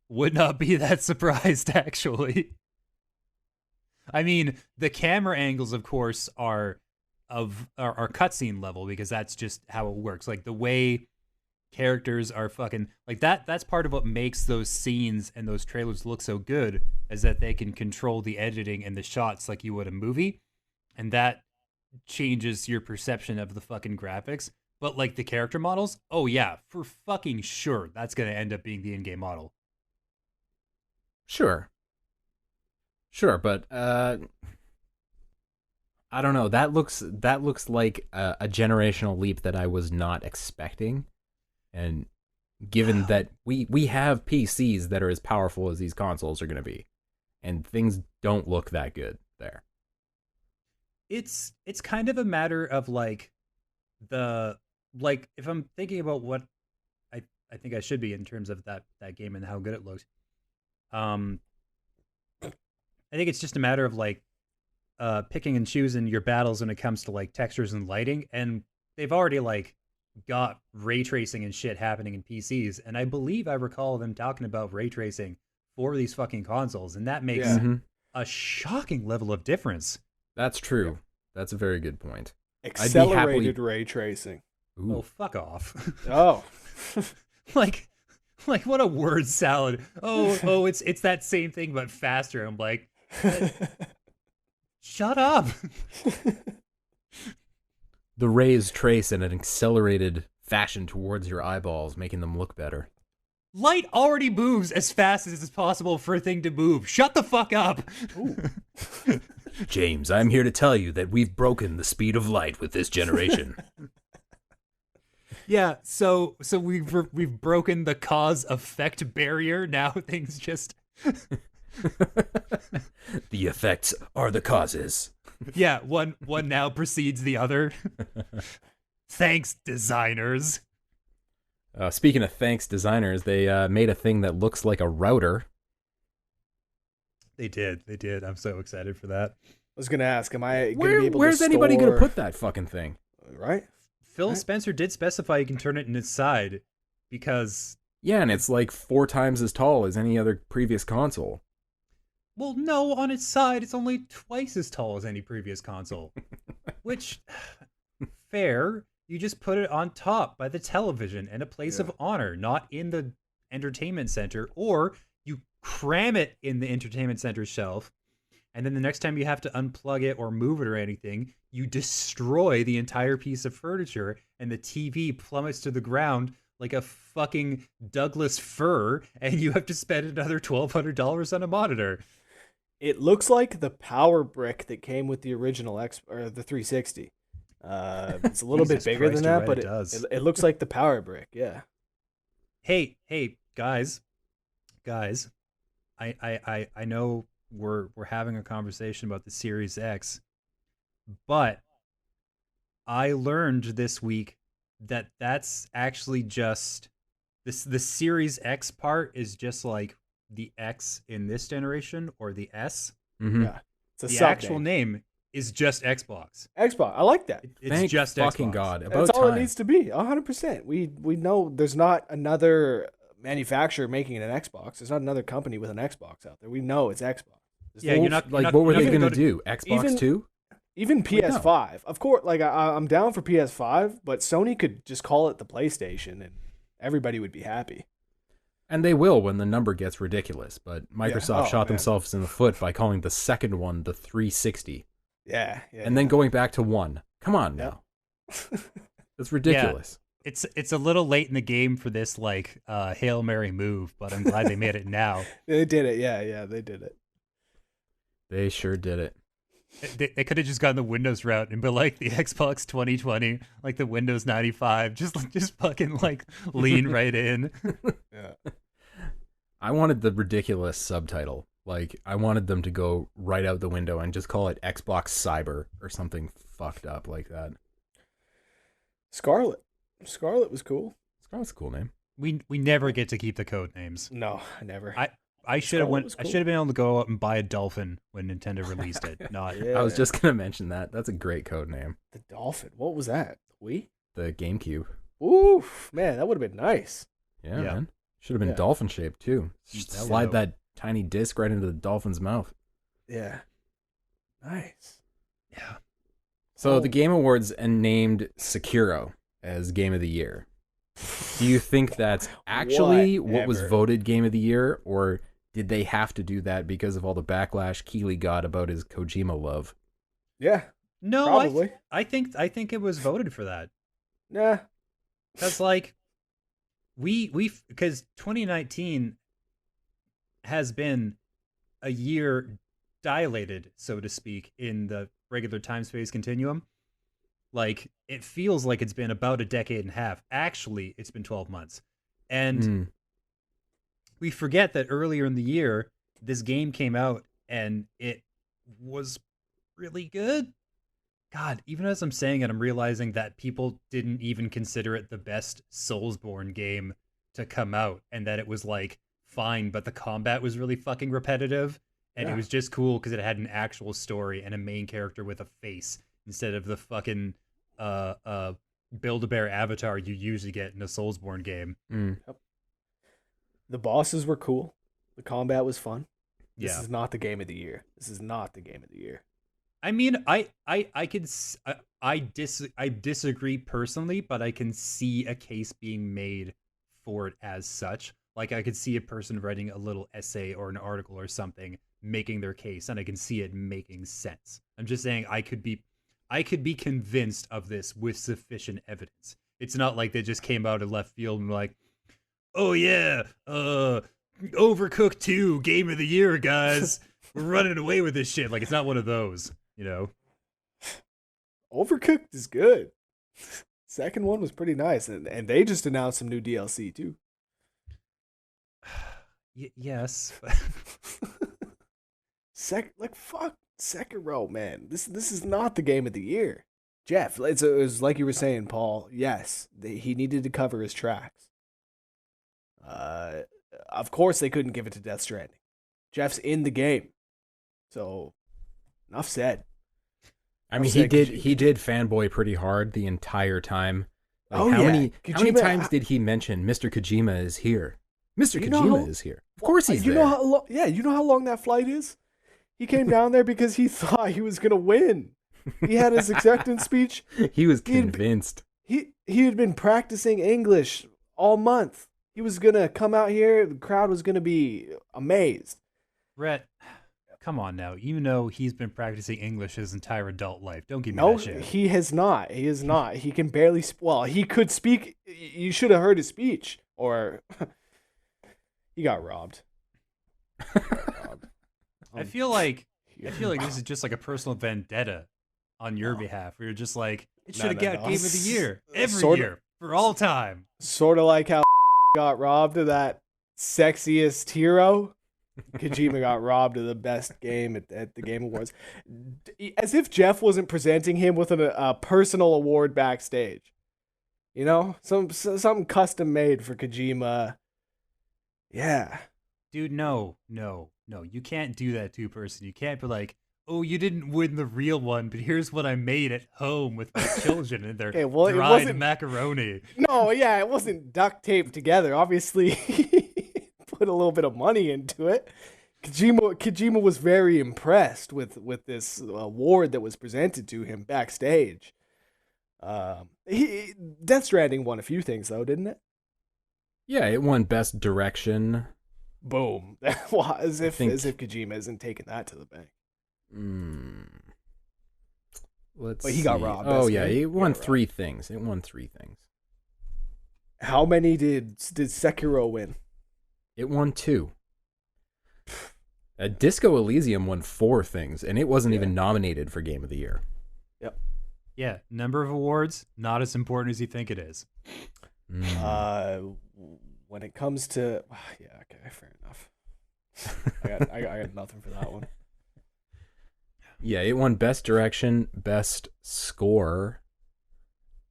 Speaker 3: would not be that surprised, actually. I mean, the camera angles, of course, are cutscene level, because that's just how it works. Like, the way characters are fucking... Like, that's part of what makes those scenes and those trailers look so good, is that they can control the editing and the shots like you would a movie, and that changes your perception of the fucking graphics. But, like, the character models, oh, yeah, for fucking sure, that's going to end up being the in-game model.
Speaker 1: Sure, but I don't know. That looks like a generational leap that I was not expecting. And given that we have PCs that are as powerful as these consoles are going to be, and things don't look that good there.
Speaker 3: It's kind of a matter of like if I'm thinking about what I think I should be in terms of that game and how good it looks. I think it's just a matter of like picking and choosing your battles when it comes to like textures and lighting, and they've already like got ray tracing and shit happening in PCs, and I believe I recall them talking about ray tracing for these fucking consoles, and that makes a shocking level of difference.
Speaker 1: That's true. That's a very good point.
Speaker 2: Accelerated ray tracing.
Speaker 3: Ooh. Oh, fuck off.
Speaker 2: Oh.
Speaker 3: Like what a word salad. Oh, it's that same thing but faster. I'm like, shut up.
Speaker 1: The rays trace in an accelerated fashion towards your eyeballs, making them look better.
Speaker 3: Light already moves as fast as it's possible for a thing to move. Shut the fuck up.
Speaker 1: James, I'm here to tell you that we've broken the speed of light with this generation.
Speaker 3: Yeah, so we've broken the cause-effect barrier. Now things just...
Speaker 1: The effects are the causes.
Speaker 3: Yeah, one now precedes the other. Thanks, designers.
Speaker 1: Speaking of thanks, designers, they made a thing that looks like a router.
Speaker 3: They did. I'm so excited for that.
Speaker 2: I was going to ask, am I going to be able
Speaker 1: where's
Speaker 2: to
Speaker 1: anybody going to put that fucking thing?
Speaker 2: Right?
Speaker 3: Phil Spencer did specify you can turn it in its side because...
Speaker 1: Yeah, and it's like 4 times as tall as any other previous console.
Speaker 3: Well, no, on its side, it's only twice as tall as any previous console. Which, fair, you just put it on top by the television in a place of honor, not in the entertainment center, or you cram it in the entertainment center shelf, and then the next time you have to unplug it or move it or anything, you destroy the entire piece of furniture, and the TV plummets to the ground like a fucking Douglas fir, and you have to spend another $1,200 on a monitor.
Speaker 2: It looks like the power brick that came with the original or the 360. It's a little bit bigger than that, but it looks like the power brick. Yeah.
Speaker 3: Hey, guys, I know we're having a conversation about the Series X, but I learned this week that that's actually just the Series X part is just like the X in this generation, or the S.
Speaker 1: Mm-hmm.
Speaker 2: Yeah, it's
Speaker 3: the actual name is just Xbox.
Speaker 2: Xbox. I like that.
Speaker 3: It's
Speaker 1: Thank
Speaker 3: just
Speaker 1: fucking
Speaker 3: Xbox.
Speaker 1: God. About
Speaker 2: That's all
Speaker 1: time.
Speaker 2: it needs to be. 100%. We know there's not another manufacturer making an Xbox. There's not another company with an Xbox out there. We know it's Xbox.
Speaker 3: Yeah, you're not
Speaker 1: like,
Speaker 3: you're not-
Speaker 1: what were
Speaker 3: you're
Speaker 1: they
Speaker 3: not
Speaker 1: going to
Speaker 3: gonna
Speaker 1: do? Xbox 2?
Speaker 2: Even PS5. Of course, like I'm down for PS5, but Sony could just call it the PlayStation and everybody would be happy.
Speaker 1: And they will when the number gets ridiculous. But Microsoft shot themselves in the foot by calling the second one the 360.
Speaker 2: Yeah.
Speaker 1: And then going back to 1. Come on now. That's ridiculous.
Speaker 3: It's a little late in the game for this like Hail Mary move, but I'm glad they made it now.
Speaker 2: They did it. Yeah, they did it.
Speaker 1: They sure did it.
Speaker 3: They could have just gone the Windows route and be like the Xbox 2020, like the Windows 95, just fucking like lean right in.
Speaker 2: Yeah.
Speaker 1: I wanted the ridiculous subtitle. Like, I wanted them to go right out the window and just call it Xbox Cyber or something fucked up like that.
Speaker 2: Scarlet was cool.
Speaker 1: Scarlet's a cool name.
Speaker 3: We never get to keep the code names.
Speaker 2: No, never.
Speaker 3: I should have
Speaker 2: Cool.
Speaker 3: I should have been able to go out and buy a dolphin when Nintendo released it. Not
Speaker 2: Yeah.
Speaker 1: I was just going to mention that. That's a great code name.
Speaker 2: The Dolphin. What was that? We?
Speaker 1: The GameCube.
Speaker 2: Oof, man, that would have been nice.
Speaker 1: Yeah,
Speaker 3: Yeah.
Speaker 1: man. Should have been
Speaker 2: Yeah.
Speaker 1: dolphin shaped too. Just
Speaker 3: That
Speaker 1: slide
Speaker 3: would-
Speaker 1: that tiny disc right into the dolphin's mouth.
Speaker 2: Yeah. Nice.
Speaker 3: yeah.
Speaker 1: So the Game Awards named Sekiro as Game of the Year. Do you think that's actually what was
Speaker 2: Whatever.
Speaker 1: voted Game of the Year, or did they have to do that because of all the backlash Keeley got about his Kojima love?
Speaker 2: Yeah.
Speaker 3: No,
Speaker 2: Probably.
Speaker 3: I think it was voted for that.
Speaker 2: Nah.
Speaker 3: Because like because 2019 has been a year dilated, so to speak, in the regular time space continuum. Like it feels like it's been about a decade and a half. Actually, it's been 12 months. And we forget that earlier in the year this game came out and it was really good. God, even as I'm saying it, I'm realizing that people didn't even consider it the best Soulsborne game to come out, and that it was like fine, but the combat was really fucking repetitive, and it was just cool because it had an actual story and a main character with a face instead of the fucking Build-A-Bear avatar you usually get in a Soulsborne game.
Speaker 2: Yep. The bosses were cool. The combat was fun. This
Speaker 3: Yeah.
Speaker 2: is not the Game of the Year. This is not the Game of the Year.
Speaker 3: I mean, I disagree personally, but I can see a case being made for it as such. Like I could see a person writing a little essay or an article or something making their case, and I can see it making sense. I'm just saying I could be convinced of this with sufficient evidence. It's not like they just came out of left field and were like, "Oh yeah, Overcooked 2 Game of the Year, guys. We're running away with this shit." Like it's not one of those, you know.
Speaker 2: Overcooked is good. Second one was pretty nice, and they just announced some new DLC too.
Speaker 3: Yes.
Speaker 2: Fuck Sekiro, man. This is not the Game of the Year. Jeff, it was like you were saying, Paul. Yes, he needed to cover his tracks. Of course they couldn't give it to Death Stranding. Jeff's in the game, so enough said.
Speaker 1: I mean, he did fanboy pretty hard the entire time. Like, how many times did he mention Mr. Kojima is here? Mr. Kojima is here. Of course he's there.
Speaker 2: You know how long that flight is? He came down there because he thought he was gonna win. He had his acceptance speech.
Speaker 1: He was convinced.
Speaker 2: He had been practicing English all month. He was gonna come out here. The crowd was gonna be amazed.
Speaker 3: Rhett, come on now. You know he's been practicing English his entire adult life. Don't give me that shit.
Speaker 2: No, he has not. He is not. He can barely. Well, he could speak. You should have heard his speech, or he got robbed.
Speaker 3: I feel like this is just like a personal vendetta on your behalf. Where you're just like, it should have got Game of the Year every year for all time.
Speaker 2: Sort of like how got robbed of that sexiest hero. Kojima got robbed of the best game at the Game Awards, as if Jeff wasn't presenting him with a personal award backstage. You know, something custom made for Kojima. Yeah,
Speaker 3: Dude, no. You can't do that to a person. You can't be like, oh, you didn't win the real one, but here's what I made at home with my children and their
Speaker 2: Okay, well, it
Speaker 3: dried
Speaker 2: wasn't-
Speaker 3: macaroni.
Speaker 2: No, yeah, it wasn't duct taped together. Obviously, put a little bit of money into it. Kojima was very impressed with this award that was presented to him backstage. Death Stranding won a few things though, didn't it?
Speaker 1: Yeah, it won Best Direction.
Speaker 2: Boom! Well, as if
Speaker 1: think-
Speaker 2: Kojima isn't taking that to the bank.
Speaker 1: Let's
Speaker 2: But he got
Speaker 1: see.
Speaker 2: robbed,
Speaker 1: Oh
Speaker 2: that's
Speaker 1: yeah,
Speaker 2: good.
Speaker 1: it won
Speaker 2: He got
Speaker 1: 3 things. It won 3 things.
Speaker 2: How many did Sekiro win?
Speaker 1: It won 2. Disco Elysium won 4 things, and it wasn't even nominated for Game of the Year.
Speaker 2: Yep.
Speaker 3: Yeah, number of awards, not as important as you think it is.
Speaker 2: When it comes to yeah, okay, fair enough. I got nothing for that one.
Speaker 1: Yeah, it won Best Direction, Best Score,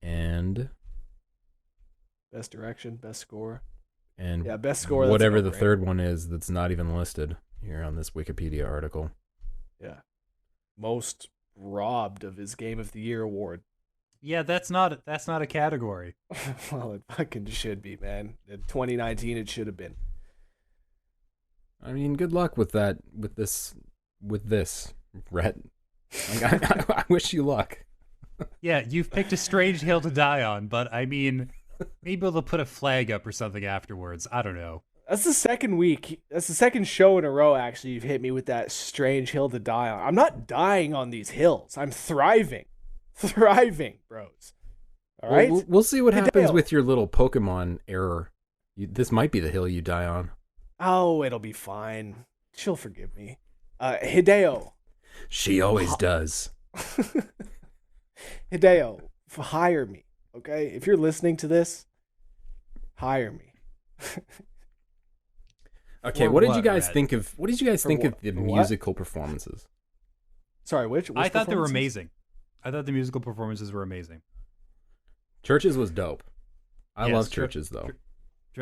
Speaker 1: and
Speaker 2: Best direction, best score.
Speaker 1: and
Speaker 2: Yeah, best score. That's
Speaker 1: whatever
Speaker 2: a
Speaker 1: the
Speaker 2: no-brainer.
Speaker 1: third one is that's not even listed here on this Wikipedia article.
Speaker 2: Yeah, most robbed of his Game of the Year award.
Speaker 3: Yeah, that's not a category.
Speaker 2: Well, it fucking should be, man. In 2019, it should have been.
Speaker 1: I mean, good luck with that. With this, Rhett. Like, I wish you luck.
Speaker 3: Yeah, you've picked a strange hill to die on, but I mean, maybe they'll put a flag up or something afterwards. I don't know.
Speaker 2: That's the second week. That's the second show in a row, actually, you've hit me with that strange hill to die on. I'm not dying on these hills. I'm thriving. Thriving, bros. All right?
Speaker 1: Well, we'll see what happens
Speaker 2: Hideo.
Speaker 1: with your little Pokemon error. This might be the hill you die on.
Speaker 2: Oh, it'll be fine. She'll forgive me. Hideo.
Speaker 1: She always does.
Speaker 2: Hideo, hire me, okay? If you're listening to this, hire me.
Speaker 1: Okay,
Speaker 3: For
Speaker 1: what did you
Speaker 3: what,
Speaker 1: guys
Speaker 3: Rhett?
Speaker 1: think of? What did you guys
Speaker 2: For
Speaker 1: think of
Speaker 2: what?
Speaker 1: the
Speaker 2: For what?
Speaker 1: musical performances?
Speaker 2: Sorry, which
Speaker 3: I thought they were
Speaker 2: performances?
Speaker 3: amazing. I thought the musical performances were amazing.
Speaker 1: Churches was dope. I
Speaker 3: Yes,
Speaker 1: love
Speaker 3: Chur-
Speaker 1: Churches though.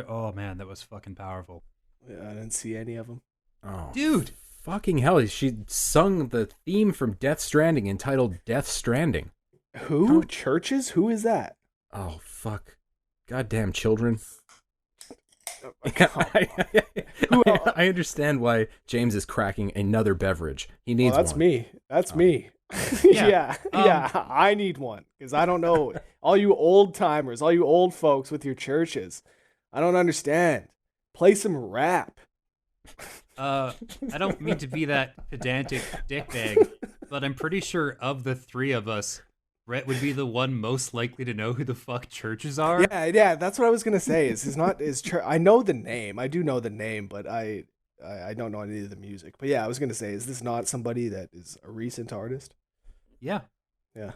Speaker 3: Oh man, that was fucking powerful.
Speaker 2: Yeah, I didn't see any of them.
Speaker 1: Oh,
Speaker 3: Dude.
Speaker 1: fucking hell! She sung the theme from Death Stranding, entitled "Death Stranding."
Speaker 2: Who? Churches? Who is that?
Speaker 1: Oh fuck! Goddamn children!
Speaker 2: Who else?
Speaker 1: I understand why James is cracking another beverage. He needs
Speaker 2: Well, that's
Speaker 1: one.
Speaker 2: me. That's me.
Speaker 3: Yeah.
Speaker 2: Yeah. I need one because I don't know. All you old timers, all you old folks with your churches, I don't understand. Play some rap.
Speaker 3: I don't mean to be that pedantic dickbag, but I'm pretty sure of the three of us, Rhett would be the one most likely to know who the fuck Churches are.
Speaker 2: Yeah. That's what I was gonna say. I know the name. I do know the name, but I don't know any of the music. But yeah, I was gonna say, is this not somebody that is a recent artist?
Speaker 3: Yeah.
Speaker 2: Yeah.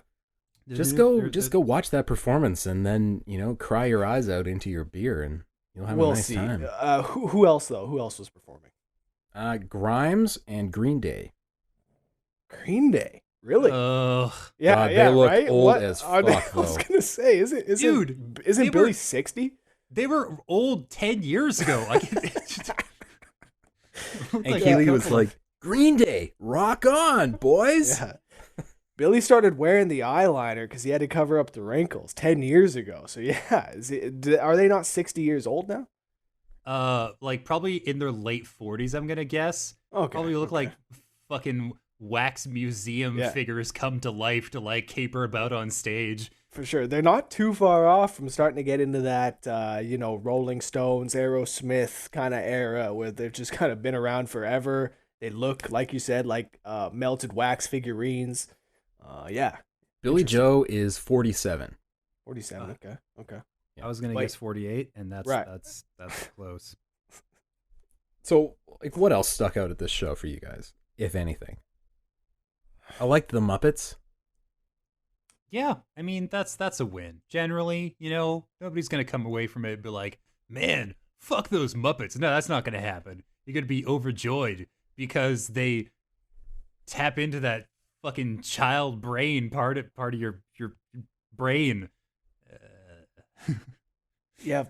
Speaker 1: Just go watch that performance, and then cry your eyes out into your beer, and you'll have a
Speaker 2: We'll
Speaker 1: nice
Speaker 2: see.
Speaker 1: time.
Speaker 2: Who else though? Who else was performing?
Speaker 1: Grimes and Green Day.
Speaker 2: Green Day. Really?
Speaker 3: Ugh.
Speaker 2: Yeah,
Speaker 1: God, they
Speaker 2: yeah,
Speaker 1: look
Speaker 2: right?
Speaker 1: old
Speaker 2: What
Speaker 1: as
Speaker 2: are they-
Speaker 1: fuck,
Speaker 2: I was
Speaker 1: though.
Speaker 2: gonna say, isn't
Speaker 3: they
Speaker 2: Billy
Speaker 3: were-
Speaker 2: 60?
Speaker 3: They were old 10 years ago.
Speaker 1: And Keely was like, "Green Day, rock on, boys!"
Speaker 2: Yeah. Billy started wearing the eyeliner because he had to cover up the wrinkles 10 years ago. So yeah, are they not 60 years old now?
Speaker 3: like probably in their late 40s, I'm gonna guess.
Speaker 2: Okay.
Speaker 3: Probably look
Speaker 2: okay.
Speaker 3: like fucking wax museum
Speaker 2: Yeah.
Speaker 3: figures come to life to like caper about on stage.
Speaker 2: For sure. They're not too far off from starting to get into that, Rolling Stones, Aerosmith kind of era where they've just kind of been around forever. They look, like you said, like melted wax figurines. Yeah.
Speaker 1: Billy Joe is 47.
Speaker 2: 47. Okay.
Speaker 3: I was gonna
Speaker 2: Wait.
Speaker 3: guess 48, and that's
Speaker 2: Right.
Speaker 3: that's close.
Speaker 1: So, like, what else stuck out at this show for you guys, if anything? I liked the Muppets.
Speaker 3: Yeah, I mean that's a win. Generally, nobody's gonna come away from it and be like, "Man, fuck those Muppets." No, that's not gonna happen. You're gonna be overjoyed because they tap into that fucking child brain part of your brain.
Speaker 2: Yeah.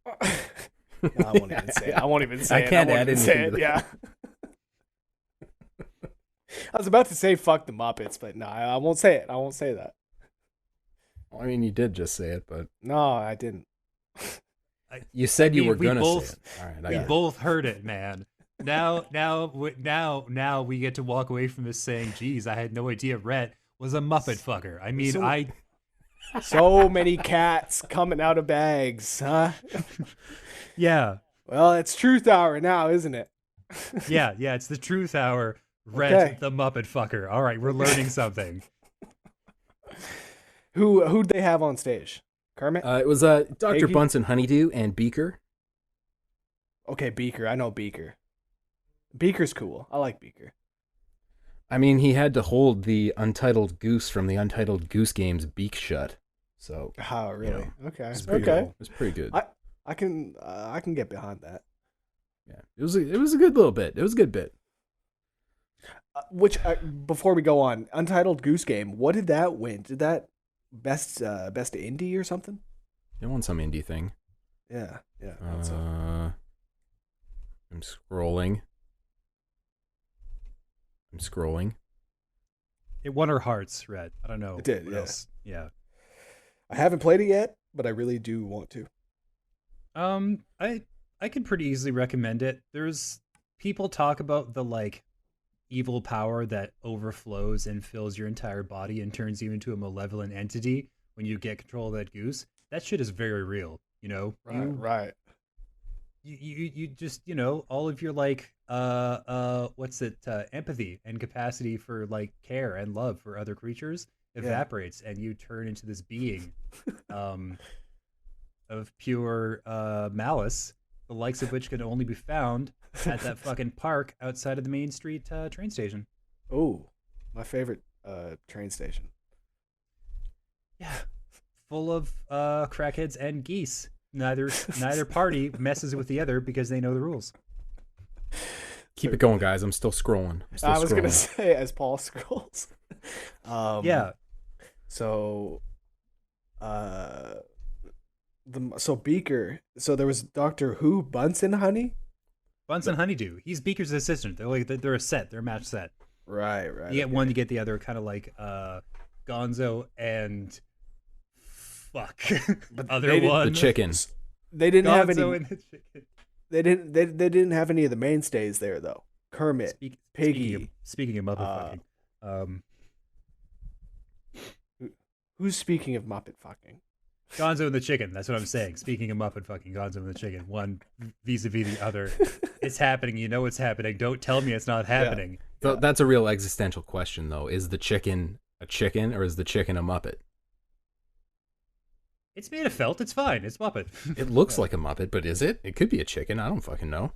Speaker 2: I won't even say it. I won't even say
Speaker 1: I
Speaker 2: it.
Speaker 1: can't
Speaker 2: won't
Speaker 1: add
Speaker 2: even say
Speaker 1: anything
Speaker 2: it.
Speaker 1: to
Speaker 2: Yeah. I was about to say fuck the Muppets, but no, I won't say it. I won't say that.
Speaker 1: I mean, you did just say it, but
Speaker 2: no, I didn't.
Speaker 1: You said you were gonna say it. All right,
Speaker 3: we both heard it, man. Now we get to walk away from this saying, "Geez, I had no idea Rhett was a Muppet fucker." I mean,
Speaker 2: so many cats coming out of bags, huh?
Speaker 3: Yeah.
Speaker 2: Well, it's Truth Hour now, isn't it?
Speaker 3: yeah, it's the Truth Hour. Rhett, the Muppet fucker. All right, we're learning something.
Speaker 2: Who'd they have on stage? Kermit?
Speaker 1: It was Dr. Bunsen Honeydew and Beaker.
Speaker 2: Okay, Beaker. I know Beaker. Beaker's cool. I like Beaker.
Speaker 1: I mean, he had to hold the Untitled Goose from the Untitled Goose Game's beak shut. So.
Speaker 2: Oh, really? Okay.
Speaker 1: It was pretty good.
Speaker 2: I can get behind that.
Speaker 1: Yeah, it was a good little bit. It was a good bit.
Speaker 2: Before we go on, Untitled Goose Game. What did that win? Did that best indie or something?
Speaker 1: It won some indie thing.
Speaker 2: Yeah.
Speaker 1: I'm scrolling.
Speaker 3: It won our hearts, Rhett. I don't know.
Speaker 2: It did.
Speaker 3: What else. Yeah.
Speaker 2: I haven't played it yet, but I really do want to.
Speaker 3: I could pretty easily recommend it. There's people talk about the like evil power that overflows and fills your entire body and turns you into a malevolent entity when you get control of that goose. That shit is very real, you know?
Speaker 2: Right.
Speaker 3: You just, you know, all of your like empathy and capacity for like care and love for other creatures evaporates and you turn into this being of pure malice, the likes of which can only be found at that fucking park outside of the Main Street train station.
Speaker 2: Oh, my favorite train station.
Speaker 3: Yeah, full of crackheads and geese. Neither party messes with the other because they know the rules.
Speaker 1: Keep it going, guys. I'm still scrolling.
Speaker 2: I was going to say, as Paul scrolls.
Speaker 3: Yeah.
Speaker 2: So, Beaker. So there was Doctor Who, Bunsen
Speaker 3: Honeydew. He's Beaker's assistant. They're a set. They're a match set.
Speaker 2: Right.
Speaker 3: You get one, you get the other. Kind of like Gonzo and fuck other one.
Speaker 1: The chickens.
Speaker 2: They didn't
Speaker 3: Gonzo
Speaker 2: have any.
Speaker 3: And the chicken.
Speaker 2: They didn't have any of the mainstays there though. Kermit, Piggy.
Speaker 3: Speaking of Muppet fucking,
Speaker 2: who's speaking of Muppet fucking?
Speaker 3: Gonzo and the chicken. That's what I'm saying. Speaking of Muppet fucking, Gonzo and the chicken. One vis-a-vis the other. It's happening. You know it's happening. Don't tell me it's not happening.
Speaker 1: Yeah. So that's a real existential question, though. Is the chicken a chicken or is the chicken a Muppet?
Speaker 3: It's made of felt. It's fine. It's Muppet.
Speaker 1: It looks like a Muppet, but is it? It could be a chicken. I don't fucking know.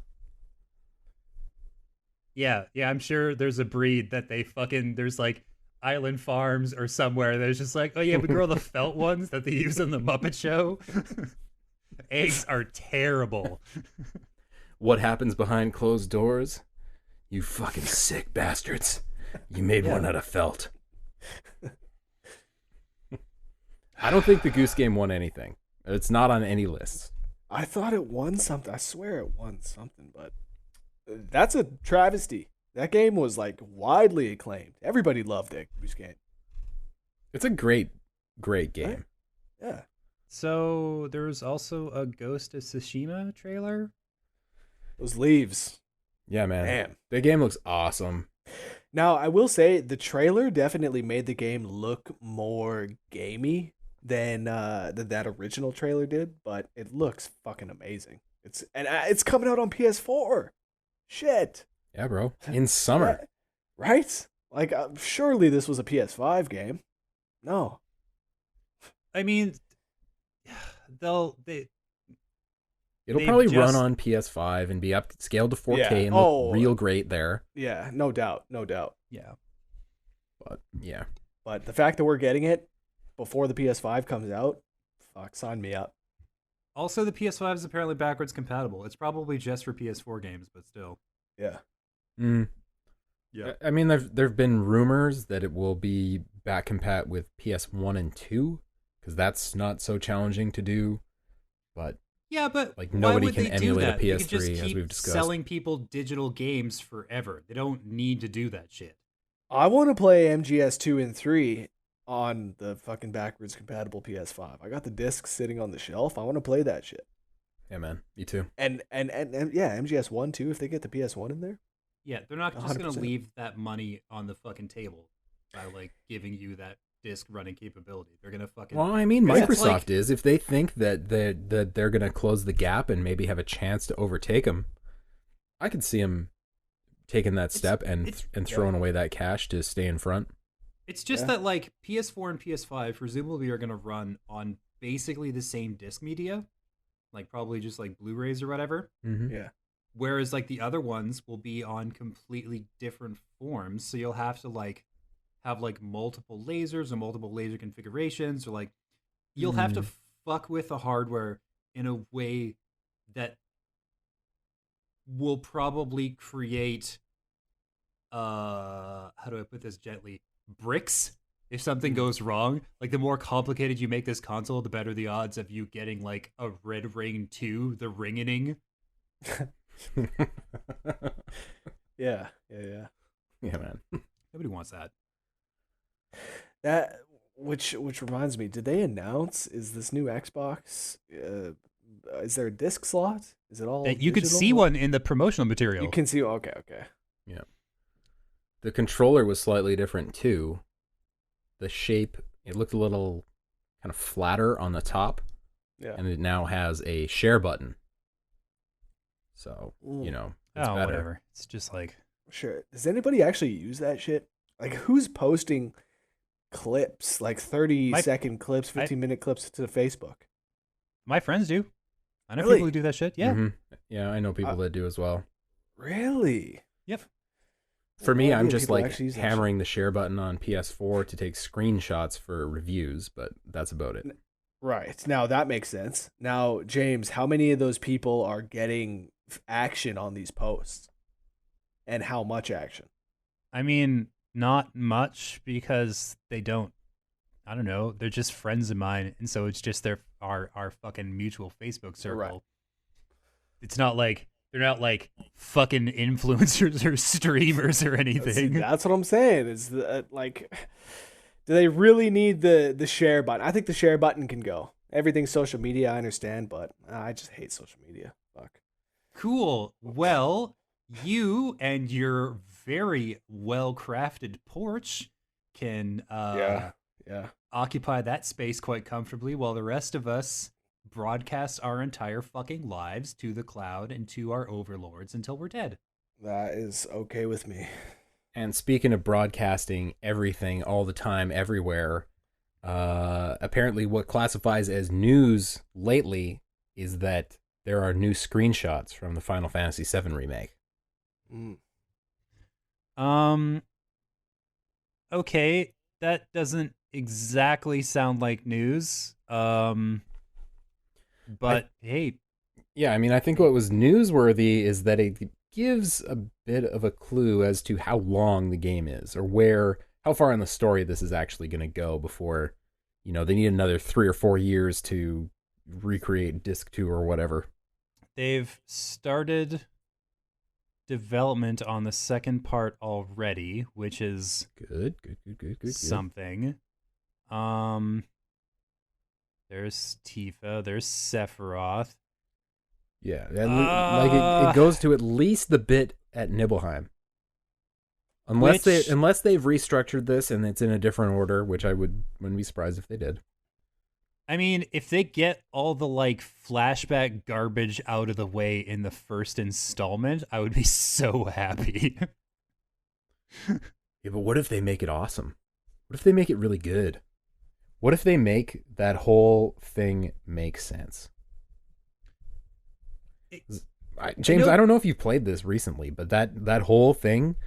Speaker 3: Yeah. I'm sure there's a breed that there's like Island Farms or somewhere. There's just like, oh yeah, we grow the felt ones that they use on the Muppet Show. Eggs are terrible.
Speaker 1: What happens behind closed doors? You fucking sick bastards. You made one out of felt. I don't think the Goose Game won anything. It's not on any lists.
Speaker 2: I thought it won something. I swear it won something, but that's a travesty. That game was like widely acclaimed. Everybody loved it. Goose Game.
Speaker 1: It's a great game.
Speaker 2: Right? Yeah.
Speaker 3: So there's also a Ghost of Tsushima trailer.
Speaker 2: Those leaves.
Speaker 1: Yeah, man.
Speaker 2: Damn.
Speaker 1: The game looks awesome.
Speaker 2: Now, I will say the trailer definitely made the game look more gamey than that original trailer did, but it looks fucking amazing. It's coming out on PS4. Shit.
Speaker 1: Yeah, bro. In summer.
Speaker 2: Right? Like, surely this was a PS5 game. No.
Speaker 3: I mean, it'll
Speaker 1: probably run on PS5 and be upscaled to 4K and look real great there.
Speaker 2: Yeah, no doubt.
Speaker 3: Yeah.
Speaker 2: But the fact that we're getting it before the PS5 comes out, fuck, sign me up.
Speaker 3: Also, the PS5 is apparently backwards compatible. It's probably just for PS4 games, but still.
Speaker 2: Yeah.
Speaker 3: Yeah.
Speaker 1: I mean, there've been rumors that it will be back compat with PS1 and 2, because that's not so challenging to do. But
Speaker 3: yeah, but
Speaker 1: like nobody can emulate a PS3,
Speaker 3: they could just
Speaker 1: as
Speaker 3: keep
Speaker 1: we've discussed.
Speaker 3: Selling people digital games forever. They don't need to do that shit.
Speaker 2: I want to play MGS 2 and 3 on the fucking backwards compatible PS5. I got the disc sitting on the shelf. I want to play that shit.
Speaker 1: Yeah, man. Me too.
Speaker 2: And yeah, MGS 1 too, if they get the PS1 in there.
Speaker 3: Yeah, they're not just going to
Speaker 2: 100%.
Speaker 3: leave that money on the fucking table by like giving you that disc running capability. They're going to fucking...
Speaker 1: Well, I mean,
Speaker 3: Yeah, it's
Speaker 1: Microsoft
Speaker 3: like-
Speaker 1: is. If they think that they're going to close the gap and maybe have a chance to overtake them, I could see them taking that step and throwing away that cash to stay in front.
Speaker 3: It's just that like PS4 and PS5 presumably are going to run on basically the same disc media, like probably just like Blu-rays or whatever.
Speaker 1: Mm-hmm.
Speaker 2: Yeah.
Speaker 3: Whereas like the other ones will be on completely different forms, so you'll have to like have like multiple lasers or multiple laser configurations, or like you'll have to fuck with the hardware in a way that will probably create how do I put this gently, bricks if something goes wrong. Like the more complicated you make this console, the better the odds of you getting like a Red Ring 2, the Ringening.
Speaker 2: Yeah.
Speaker 1: Yeah, man.
Speaker 3: Nobody wants that.
Speaker 2: That which reminds me, did they announce is this new Xbox? Is there a disc slot? Is it all?
Speaker 3: You could
Speaker 2: digital?
Speaker 3: see one in the promotional material.
Speaker 2: You can see. Okay.
Speaker 1: Yeah. The controller was slightly different too. The shape, it looked a little kind of flatter on the top,
Speaker 2: Yeah.
Speaker 1: and it now has a share button. So, you know, it's better.
Speaker 3: Whatever. It's just like,
Speaker 2: Sure. Does anybody actually use that shit? Like, who's posting clips, like 30-second clips, 15-minute clips to Facebook?
Speaker 3: my friends do. I know
Speaker 2: Really?
Speaker 3: people who do that shit. Yeah.
Speaker 1: Mhm. Yeah, I know people that do as well.
Speaker 2: Really?
Speaker 3: Yep.
Speaker 1: For me,
Speaker 2: No
Speaker 1: I'm
Speaker 2: idea
Speaker 1: just
Speaker 2: people
Speaker 1: like
Speaker 2: actually use that
Speaker 1: hammering the share button on PS4 to take screenshots for reviews, but that's about it.
Speaker 2: Right. Now that makes sense. Now, James, how many of those people are getting action on these posts? And how much action?
Speaker 3: I mean, not much, because they don't. I don't know. They're just friends of mine, and so it's just our fucking mutual Facebook circle.
Speaker 2: Right.
Speaker 3: It's not like they're not like fucking influencers or streamers or anything.
Speaker 2: That's what I'm saying. Is like, do they really need the share button? I think the share button can go. Everything's social media, I understand, but I just hate social media. Fuck.
Speaker 3: Cool. Well, you and your very well-crafted porch can
Speaker 2: Yeah.
Speaker 3: occupy that space quite comfortably, while the rest of us broadcast our entire fucking lives to the cloud and to our overlords until we're dead.
Speaker 2: That is okay with me.
Speaker 1: And speaking of broadcasting everything all the time, everywhere, apparently what classifies as news lately is that there are new screenshots from the Final Fantasy VII Remake.
Speaker 3: Okay, that doesn't exactly sound like news. But hey,
Speaker 1: Yeah, I mean, I think what was newsworthy is that it gives a bit of a clue as to how long the game is, or how far in the story this is actually going to go before, you know, they need another 3 or 4 years to recreate Disc 2 or whatever.
Speaker 3: they've started development on the second part already, which is
Speaker 1: Good.
Speaker 3: something. There's Tifa, there's Sephiroth.
Speaker 1: Yeah, it goes to at least the bit at Nibelheim. Unless they've restructured this and it's in a different order, which I wouldn't be surprised if they did.
Speaker 3: I mean, if they get all the like flashback garbage out of the way in the first installment, I would be so happy.
Speaker 1: Yeah, but what if they make it awesome? What if they make it really good? What if they make that whole thing make sense? James, I don't know if you've played this recently, but that whole thing,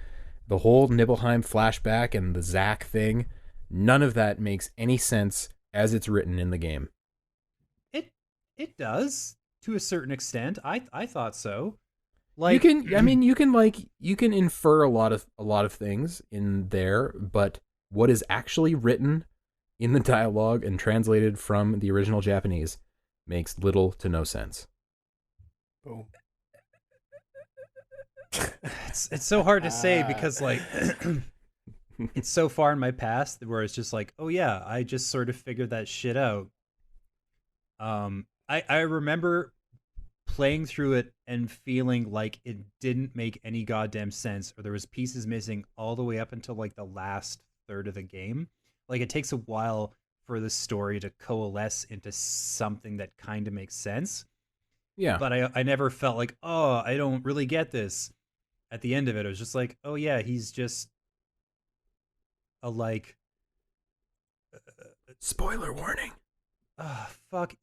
Speaker 1: the whole Nibelheim flashback and the Zack thing, none of that makes any sense as it's written in the game.
Speaker 3: It does to a certain extent. I thought so. Like
Speaker 1: you can infer a lot of things in there, but what is actually written in the dialogue and translated from the original Japanese makes little to no sense.
Speaker 2: Boom.
Speaker 3: it's so hard to say because like it's so far in my past where it's just like, oh yeah, I just sort of figured that shit out. I remember playing through it and feeling like it didn't make any goddamn sense, or there was pieces missing all the way up until like the last third of the game. Like, it takes a while for the story to coalesce into something that kind of makes sense.
Speaker 1: Yeah.
Speaker 3: But I never felt like, oh, I don't really get this. At the end of it, it was just like, oh yeah, he's just a like...
Speaker 1: Spoiler warning.
Speaker 3: Fuck.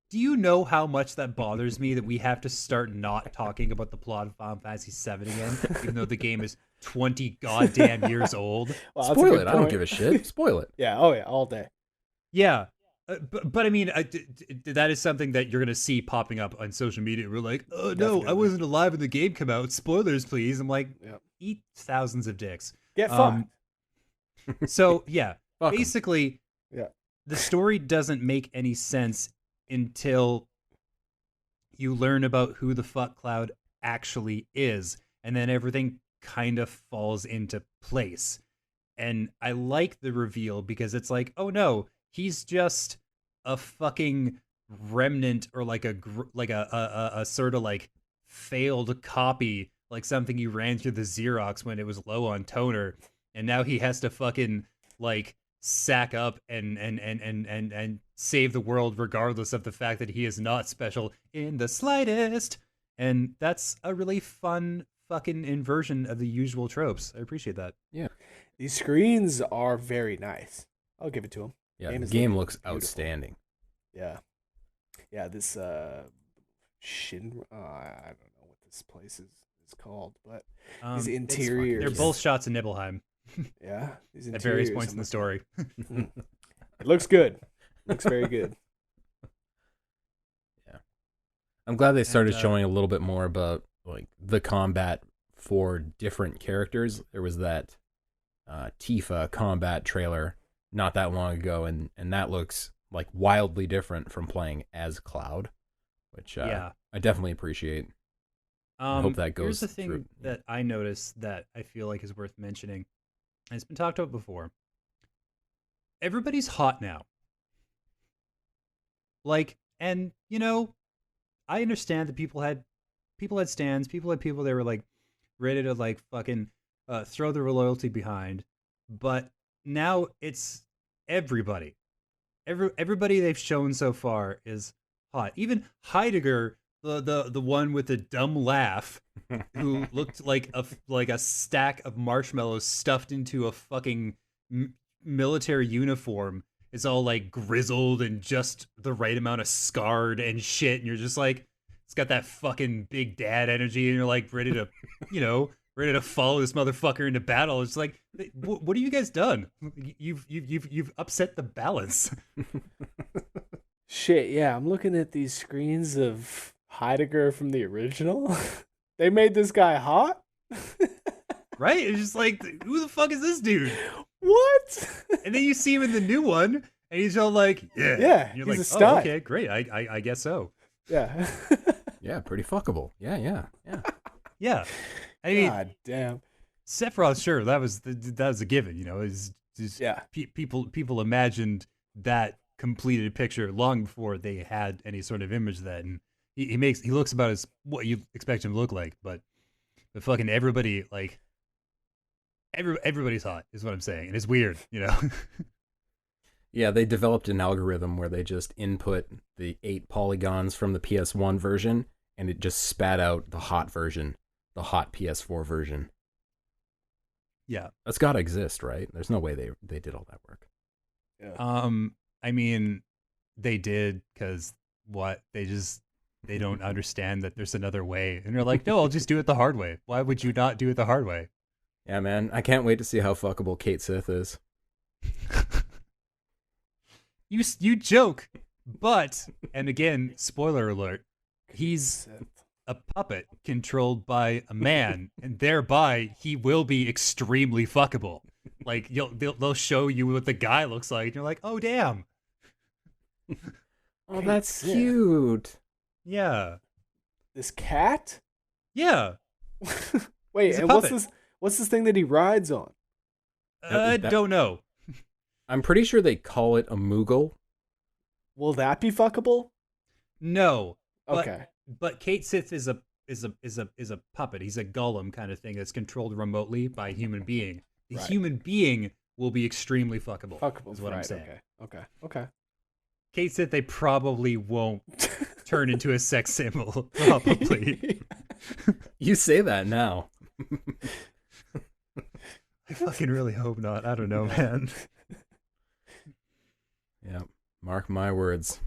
Speaker 3: Do you know how much that bothers me that we have to start not talking about the plot of Final Fantasy VII again, even though the game is 20 goddamn years old?
Speaker 2: Well,
Speaker 1: Spoil it. I don't give a shit. Spoil it.
Speaker 2: Yeah. Oh yeah. All day.
Speaker 3: Yeah. But I mean, that is something that you're going to see popping up on social media. We're like, oh, no,
Speaker 2: Definitely.
Speaker 3: I wasn't alive when the game came out. Spoilers, please. I'm like,
Speaker 2: Yep.
Speaker 3: eat thousands of dicks.
Speaker 2: Get fucked.
Speaker 3: So, yeah,
Speaker 1: Fuck 'em.
Speaker 3: basically,
Speaker 2: Yeah.
Speaker 3: the story doesn't make any sense until you learn about who the fuck Cloud actually is. And then everything kind of falls into place. And I like the reveal because it's like, oh no, he's just a fucking remnant, or like a sort of like failed copy, like something you ran through the Xerox when it was low on toner, and now he has to fucking like sack up and save the world regardless of the fact that he is not special in the slightest. And that's a really fun fucking inversion of the usual tropes. I appreciate that.
Speaker 1: Yeah.
Speaker 2: These screens are very nice. I'll give it to him.
Speaker 1: Yeah,
Speaker 2: Game
Speaker 1: the
Speaker 2: is
Speaker 1: game
Speaker 2: looking
Speaker 1: looks
Speaker 2: beautiful.
Speaker 1: outstanding.
Speaker 2: Yeah. Yeah, this Shin I don't know what this place is called, but these
Speaker 3: It's
Speaker 2: interiors.
Speaker 3: They're both shots in Nibelheim
Speaker 2: Yeah, these
Speaker 3: at various
Speaker 2: interiors,
Speaker 3: points in the story.
Speaker 2: It looks good. Looks very good.
Speaker 1: Yeah. I'm glad they started
Speaker 3: And,
Speaker 1: showing a little bit more about like the combat for different characters. There was that Tifa combat trailer not that long ago, and that looks like wildly different from playing as Cloud, which
Speaker 3: Yeah.
Speaker 1: I definitely appreciate. I hope that goes
Speaker 3: Here's the thing
Speaker 1: through.
Speaker 3: that I noticed that I feel like is worth mentioning, and it's been talked about before. Everybody's hot now. Like, and you know, I understand that people had stands, people had people that were like ready to like fucking throw their loyalty behind, but now it's everybody. Everybody they've shown so far is hot. Even Heidegger, the one with the dumb laugh, who looked like a stack of marshmallows stuffed into a fucking military uniform, is all like grizzled and just the right amount of scarred and shit. And you're just like, it's got that fucking big dad energy, and you're like ready to, ready to follow this motherfucker into battle. It's like, what have you guys done? You've upset the balance.
Speaker 2: Shit, yeah, I'm looking at these screens of Heidegger from the original. They made this guy hot?
Speaker 3: Right? It's just like, who the fuck is this dude?
Speaker 2: What?
Speaker 3: And then you see him in the new one, and he's all like, yeah.
Speaker 2: Yeah,
Speaker 3: And you're
Speaker 2: he's
Speaker 3: like,
Speaker 2: a stud.
Speaker 3: oh, okay, great. I guess so.
Speaker 2: Yeah.
Speaker 1: Yeah, pretty fuckable. Yeah.
Speaker 3: Yeah. I mean,
Speaker 2: God damn.
Speaker 3: Sephiroth, sure, that was a given.
Speaker 2: Yeah.
Speaker 3: People imagined that completed picture long before they had any sort of image of that, and he looks about as what you expect him to look like, but fucking everybody, like everybody's hot is what I'm saying, and it's weird.
Speaker 1: Yeah, they developed an algorithm where they just input the 8 polygons from the PS1 version, and it just spat out the hot version, the hot PS4 version.
Speaker 3: Yeah.
Speaker 1: That's got to exist, right? There's no way they did all that work.
Speaker 2: Yeah.
Speaker 3: I mean, they did, because they don't understand that there's another way, and they're like, no, I'll just do it the hard way. Why would you not do it the hard way?
Speaker 1: Yeah, man, I can't wait to see how fuckable Kate Sith is.
Speaker 3: You joke, but, and again, spoiler alert, he's a puppet controlled by a man, and thereby he will be extremely fuckable. Like, they'll show you what the guy looks like, and you're like, oh damn.
Speaker 1: Oh, that's cute.
Speaker 3: Yeah.
Speaker 2: This cat?
Speaker 3: Yeah.
Speaker 2: Wait,
Speaker 3: He's a
Speaker 2: and
Speaker 3: puppet.
Speaker 2: what's this thing that he rides on?
Speaker 3: Don't know.
Speaker 1: I'm pretty sure they call it a Moogle.
Speaker 2: Will that be fuckable?
Speaker 3: No.
Speaker 2: Okay.
Speaker 3: But Kate Sith is a puppet. He's a golem kind of thing that's controlled remotely by a human being. The human being will be extremely fuckable. Fuckable is what I'm saying.
Speaker 2: Okay.
Speaker 3: Kate Sith, they probably won't turn into a sex symbol. Probably.
Speaker 1: You say that now.
Speaker 3: I fucking really hope not. I don't know, man.
Speaker 1: Yeah, mark my words.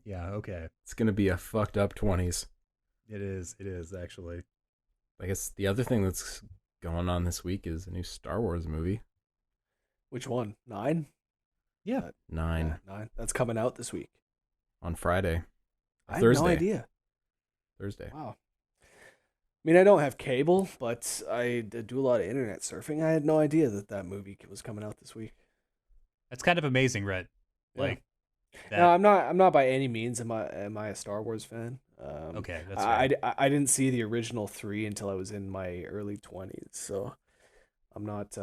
Speaker 3: Yeah, okay.
Speaker 1: It's gonna be a fucked up 20s.
Speaker 3: It is actually.
Speaker 1: I guess the other thing that's going on this week is a new Star Wars movie.
Speaker 2: Which one? 9?
Speaker 3: Yeah.
Speaker 1: 9.
Speaker 2: Yeah, 9. That's coming out this week.
Speaker 1: On Friday.
Speaker 2: I
Speaker 1: Thursday.
Speaker 2: had no idea.
Speaker 1: Thursday.
Speaker 2: Wow. I mean, I don't have cable, but I do a lot of internet surfing. I had no idea that movie was coming out this week.
Speaker 3: That's kind of amazing, Rhett.
Speaker 2: Yeah.
Speaker 3: Like, that...
Speaker 2: No, I'm not by any means. Am I a Star Wars fan?
Speaker 3: Okay, that's right.
Speaker 2: I didn't see the original 3 until I was in my early 20s, so I'm not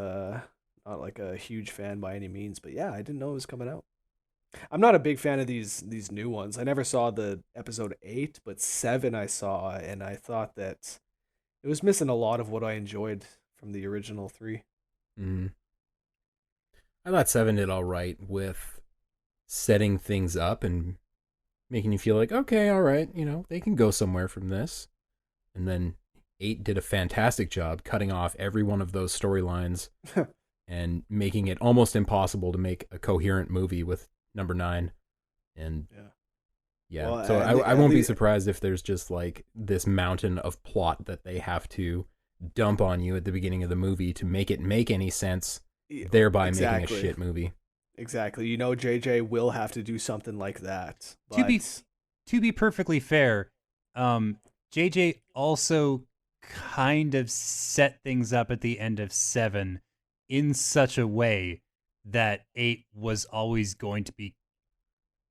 Speaker 2: like a huge fan by any means. But yeah, I didn't know it was coming out. I'm not a big fan of these new ones. I never saw the episode 8, but 7 I saw, and I thought that it was missing a lot of what I enjoyed from the original 3.
Speaker 1: Mm. I thought 7 did all right with setting things up and making you feel like, okay, all right, they can go somewhere from this. And then 8 did a fantastic job cutting off every one of those storylines and making it almost impossible to make a coherent movie with number 9. And yeah. Well, so I won't be surprised if there's just like this mountain of plot that they have to dump on you at the beginning of the movie to make it make any sense, thereby making a shit movie.
Speaker 2: Exactly. JJ will have to do something like that. But...
Speaker 3: To be perfectly fair, JJ also kind of set things up at the end of 7 in such a way that 8 was always going to be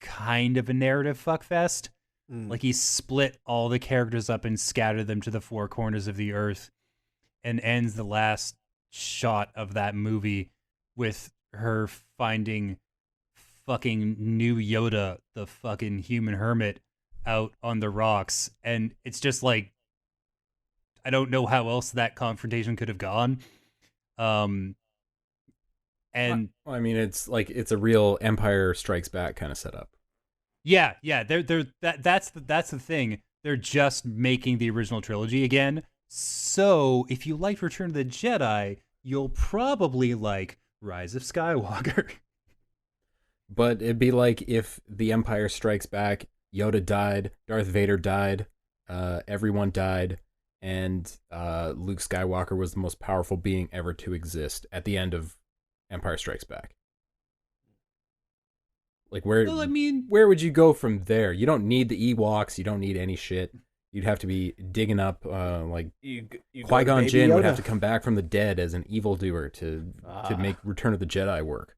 Speaker 3: kind of a narrative fuckfest. Like, he split all the characters up and scattered them to the 4 corners of the earth and ends the last shot of that movie with her finding fucking new Yoda, the fucking human hermit, out on the rocks. And it's just like, I don't know how else that confrontation could have gone. And
Speaker 1: I mean, it's a real Empire Strikes Back kind of setup.
Speaker 3: Yeah. That's the thing. They're just making the original trilogy again. So if you like Return of the Jedi, you'll probably like Rise of Skywalker.
Speaker 1: But it'd be like if The Empire Strikes Back, Yoda died, Darth Vader died, everyone died, and Luke Skywalker was the most powerful being ever to exist at the end of Empire Strikes Back. Like, where would you go from there? You don't need the Ewoks, you don't need any shit. You'd have to be digging up, Qui-Gon Jinn would have to come back from the dead as an evildoer to make Return of the Jedi work.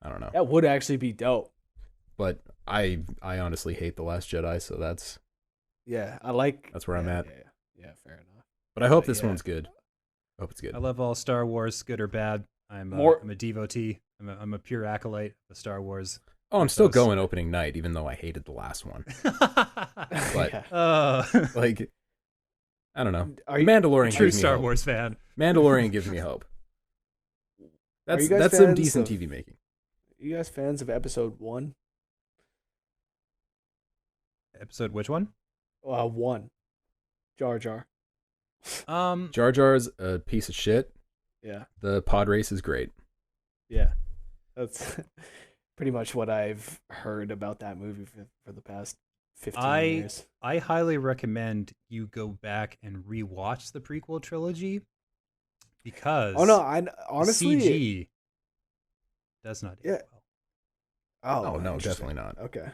Speaker 1: I don't know.
Speaker 2: That would actually be dope.
Speaker 1: But I honestly hate The Last Jedi, so that's...
Speaker 2: Yeah,
Speaker 1: that's where I'm at.
Speaker 2: Yeah, fair enough.
Speaker 1: But I hope this one's good. I hope it's good.
Speaker 3: I love all Star Wars, good or bad. I'm a devotee. I'm a pure acolyte of Star Wars.
Speaker 1: Oh, I'm still going opening night, even though I hated the last one. But, I don't know. Mandalorian
Speaker 3: true Star Wars fan.
Speaker 1: Mandalorian gives me hope. That's some decent TV making.
Speaker 2: Are you guys fans of episode 1?
Speaker 3: Episode which one?
Speaker 2: 1. Jar Jar.
Speaker 1: Jar Jar's a piece of shit.
Speaker 2: Yeah.
Speaker 1: The pod race is great.
Speaker 2: Yeah. That's pretty much what I've heard about that movie for the past 15 years.
Speaker 3: I highly recommend you go back and rewatch the prequel trilogy because
Speaker 2: honestly
Speaker 3: CG does not do well.
Speaker 1: Oh no, definitely not.
Speaker 2: Okay.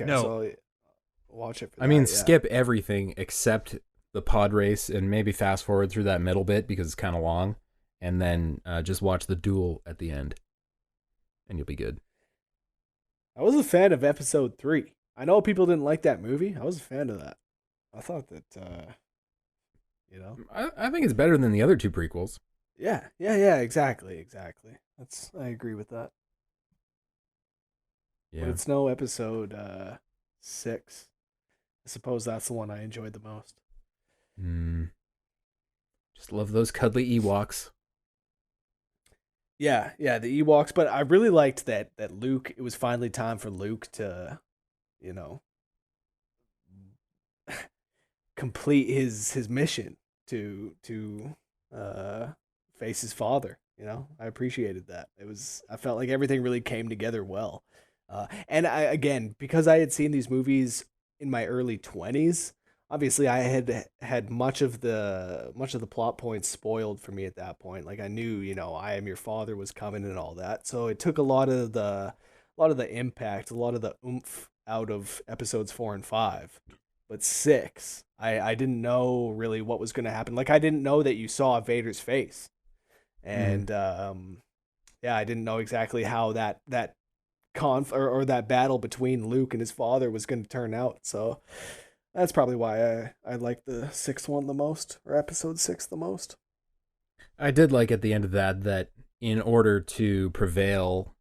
Speaker 1: No.
Speaker 2: So watch it.
Speaker 1: Skip everything except the pod race and maybe fast forward through that middle bit because it's kind of long, and then just watch the duel at the end, and you'll be good.
Speaker 2: I was a fan of episode 3. I know people didn't like that movie. I was a fan of that. I thought that,
Speaker 1: I think it's better than the other 2 prequels.
Speaker 2: Yeah, exactly. I agree with that.
Speaker 1: Yeah.
Speaker 2: But it's no episode 6. I suppose that's the one I enjoyed the most.
Speaker 1: Just love those cuddly Ewoks.
Speaker 2: Yeah, the Ewoks. But I really liked that Luke. It was finally time for Luke to, complete his mission to face his father. I appreciated that. I felt like everything really came together well. And again, because I had seen these movies in my early 20s, obviously I had much of the plot points spoiled for me at that point. Like I knew, I Am Your Father was coming and all that. So it took a lot of the impact, a lot of the oomph out of episodes 4 and 5. But 6, I didn't know really what was going to happen. Like I didn't know that you saw Vader's face. And I didn't know exactly how that or that battle between Luke and his father was going to turn out. So that's probably why I like the 6th one the most, or episode 6 the most.
Speaker 1: I did like at the end of that in order to prevail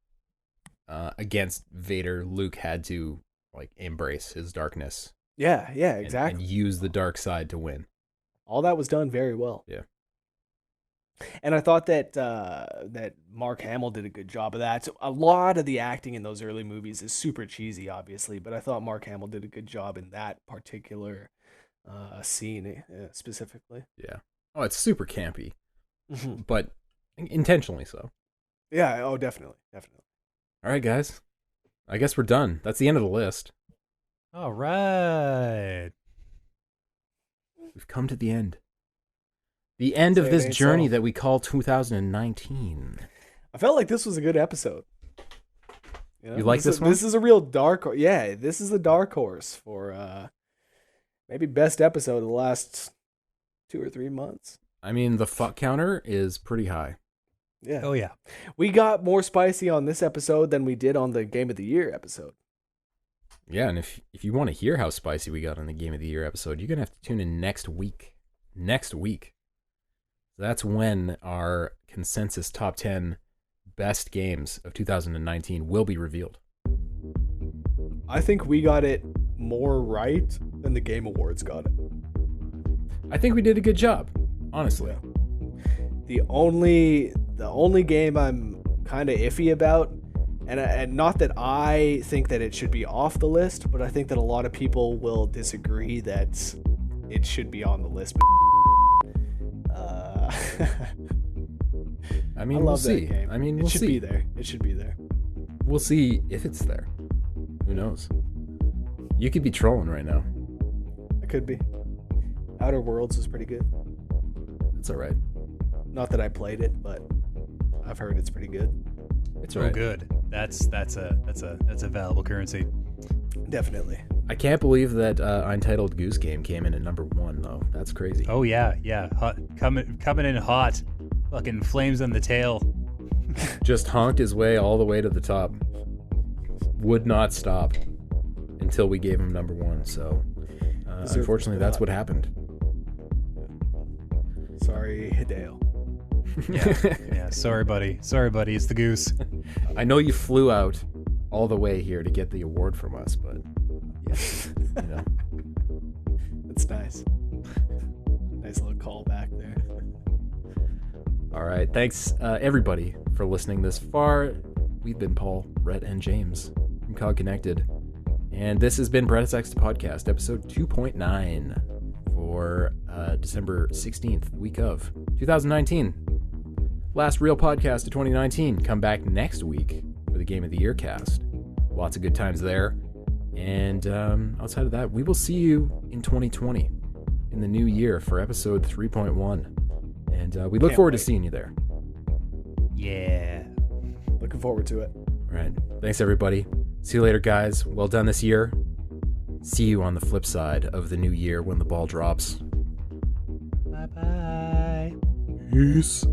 Speaker 1: against Vader, Luke had to like embrace his darkness.
Speaker 2: Yeah, exactly.
Speaker 1: And use the dark side to win.
Speaker 2: All that was done very well.
Speaker 1: Yeah.
Speaker 2: And I thought that Mark Hamill did a good job of that. So a lot of the acting in those early movies is super cheesy, obviously, but I thought Mark Hamill did a good job in that particular scene specifically.
Speaker 1: Yeah. Oh, it's super campy, but intentionally so.
Speaker 2: Yeah. Oh, definitely.
Speaker 1: All right, guys. I guess we're done. That's the end of the list.
Speaker 3: All right.
Speaker 1: We've come to the end. The end of this journey that we call 2019.
Speaker 2: I felt like this was a good episode.
Speaker 1: You like this one?
Speaker 2: This is a real dark horse. Yeah, this is the dark horse for maybe best episode of the last 2 or 3 months.
Speaker 1: I mean, the fuck counter is pretty high.
Speaker 2: Yeah.
Speaker 3: Oh, yeah.
Speaker 2: We got more spicy on this episode than we did on the Game of the Year episode.
Speaker 1: Yeah, and if you want to hear how spicy we got on the Game of the Year episode, you're going to have to tune in next week. That's when our consensus top 10 best games of 2019 will be revealed.
Speaker 2: I think we got it more right than the Game Awards got it.
Speaker 1: I think we did a good job, honestly.
Speaker 2: The only game I'm kind of iffy about, and not that I think that it should be off the list, but I think that a lot of people will disagree that it should be on the list.
Speaker 1: I mean, we'll see.
Speaker 2: That game.
Speaker 1: I mean,
Speaker 2: it should be there. It should be there.
Speaker 1: We'll see if it's there. Who knows? You could be trolling right now.
Speaker 2: I could be. Outer Worlds was pretty good.
Speaker 1: That's all right.
Speaker 2: Not that I played it, but I've heard it's pretty good.
Speaker 1: It's
Speaker 3: all
Speaker 1: right.
Speaker 3: Good. That's a valuable currency.
Speaker 2: Definitely.
Speaker 1: I can't believe that Untitled Goose Game came in at number 1 though. That's crazy.
Speaker 3: Oh yeah. Hot, coming in hot. Fucking flames on the tail.
Speaker 1: Just honked his way all the way to the top. Would not stop until we gave him number 1. So unfortunately, that's what happened.
Speaker 2: Sorry, Hideo.
Speaker 3: Yeah. Sorry, buddy. It's the goose.
Speaker 1: I know you flew out all the way here to get the award from us, but yeah,
Speaker 2: That's nice. Nice little callback there.
Speaker 1: All right. Thanks, everybody, for listening this far. We've been Paul, Rhett, and James from COG Connected. And this has been Press X Podcast, episode 2.9 for December 16th, week of 2019. Last real podcast of 2019. Come back next week for the Game of the Year cast. Lots of good times there. And outside of that, we will see you in 2020, in the new year, for episode 3.1. And we look forward to seeing you there.
Speaker 3: Yeah.
Speaker 2: Looking forward to it.
Speaker 1: All right. Thanks, everybody. See you later, guys. Well done this year. See you on the flip side of the new year when the ball drops.
Speaker 3: Bye-bye.
Speaker 1: Peace.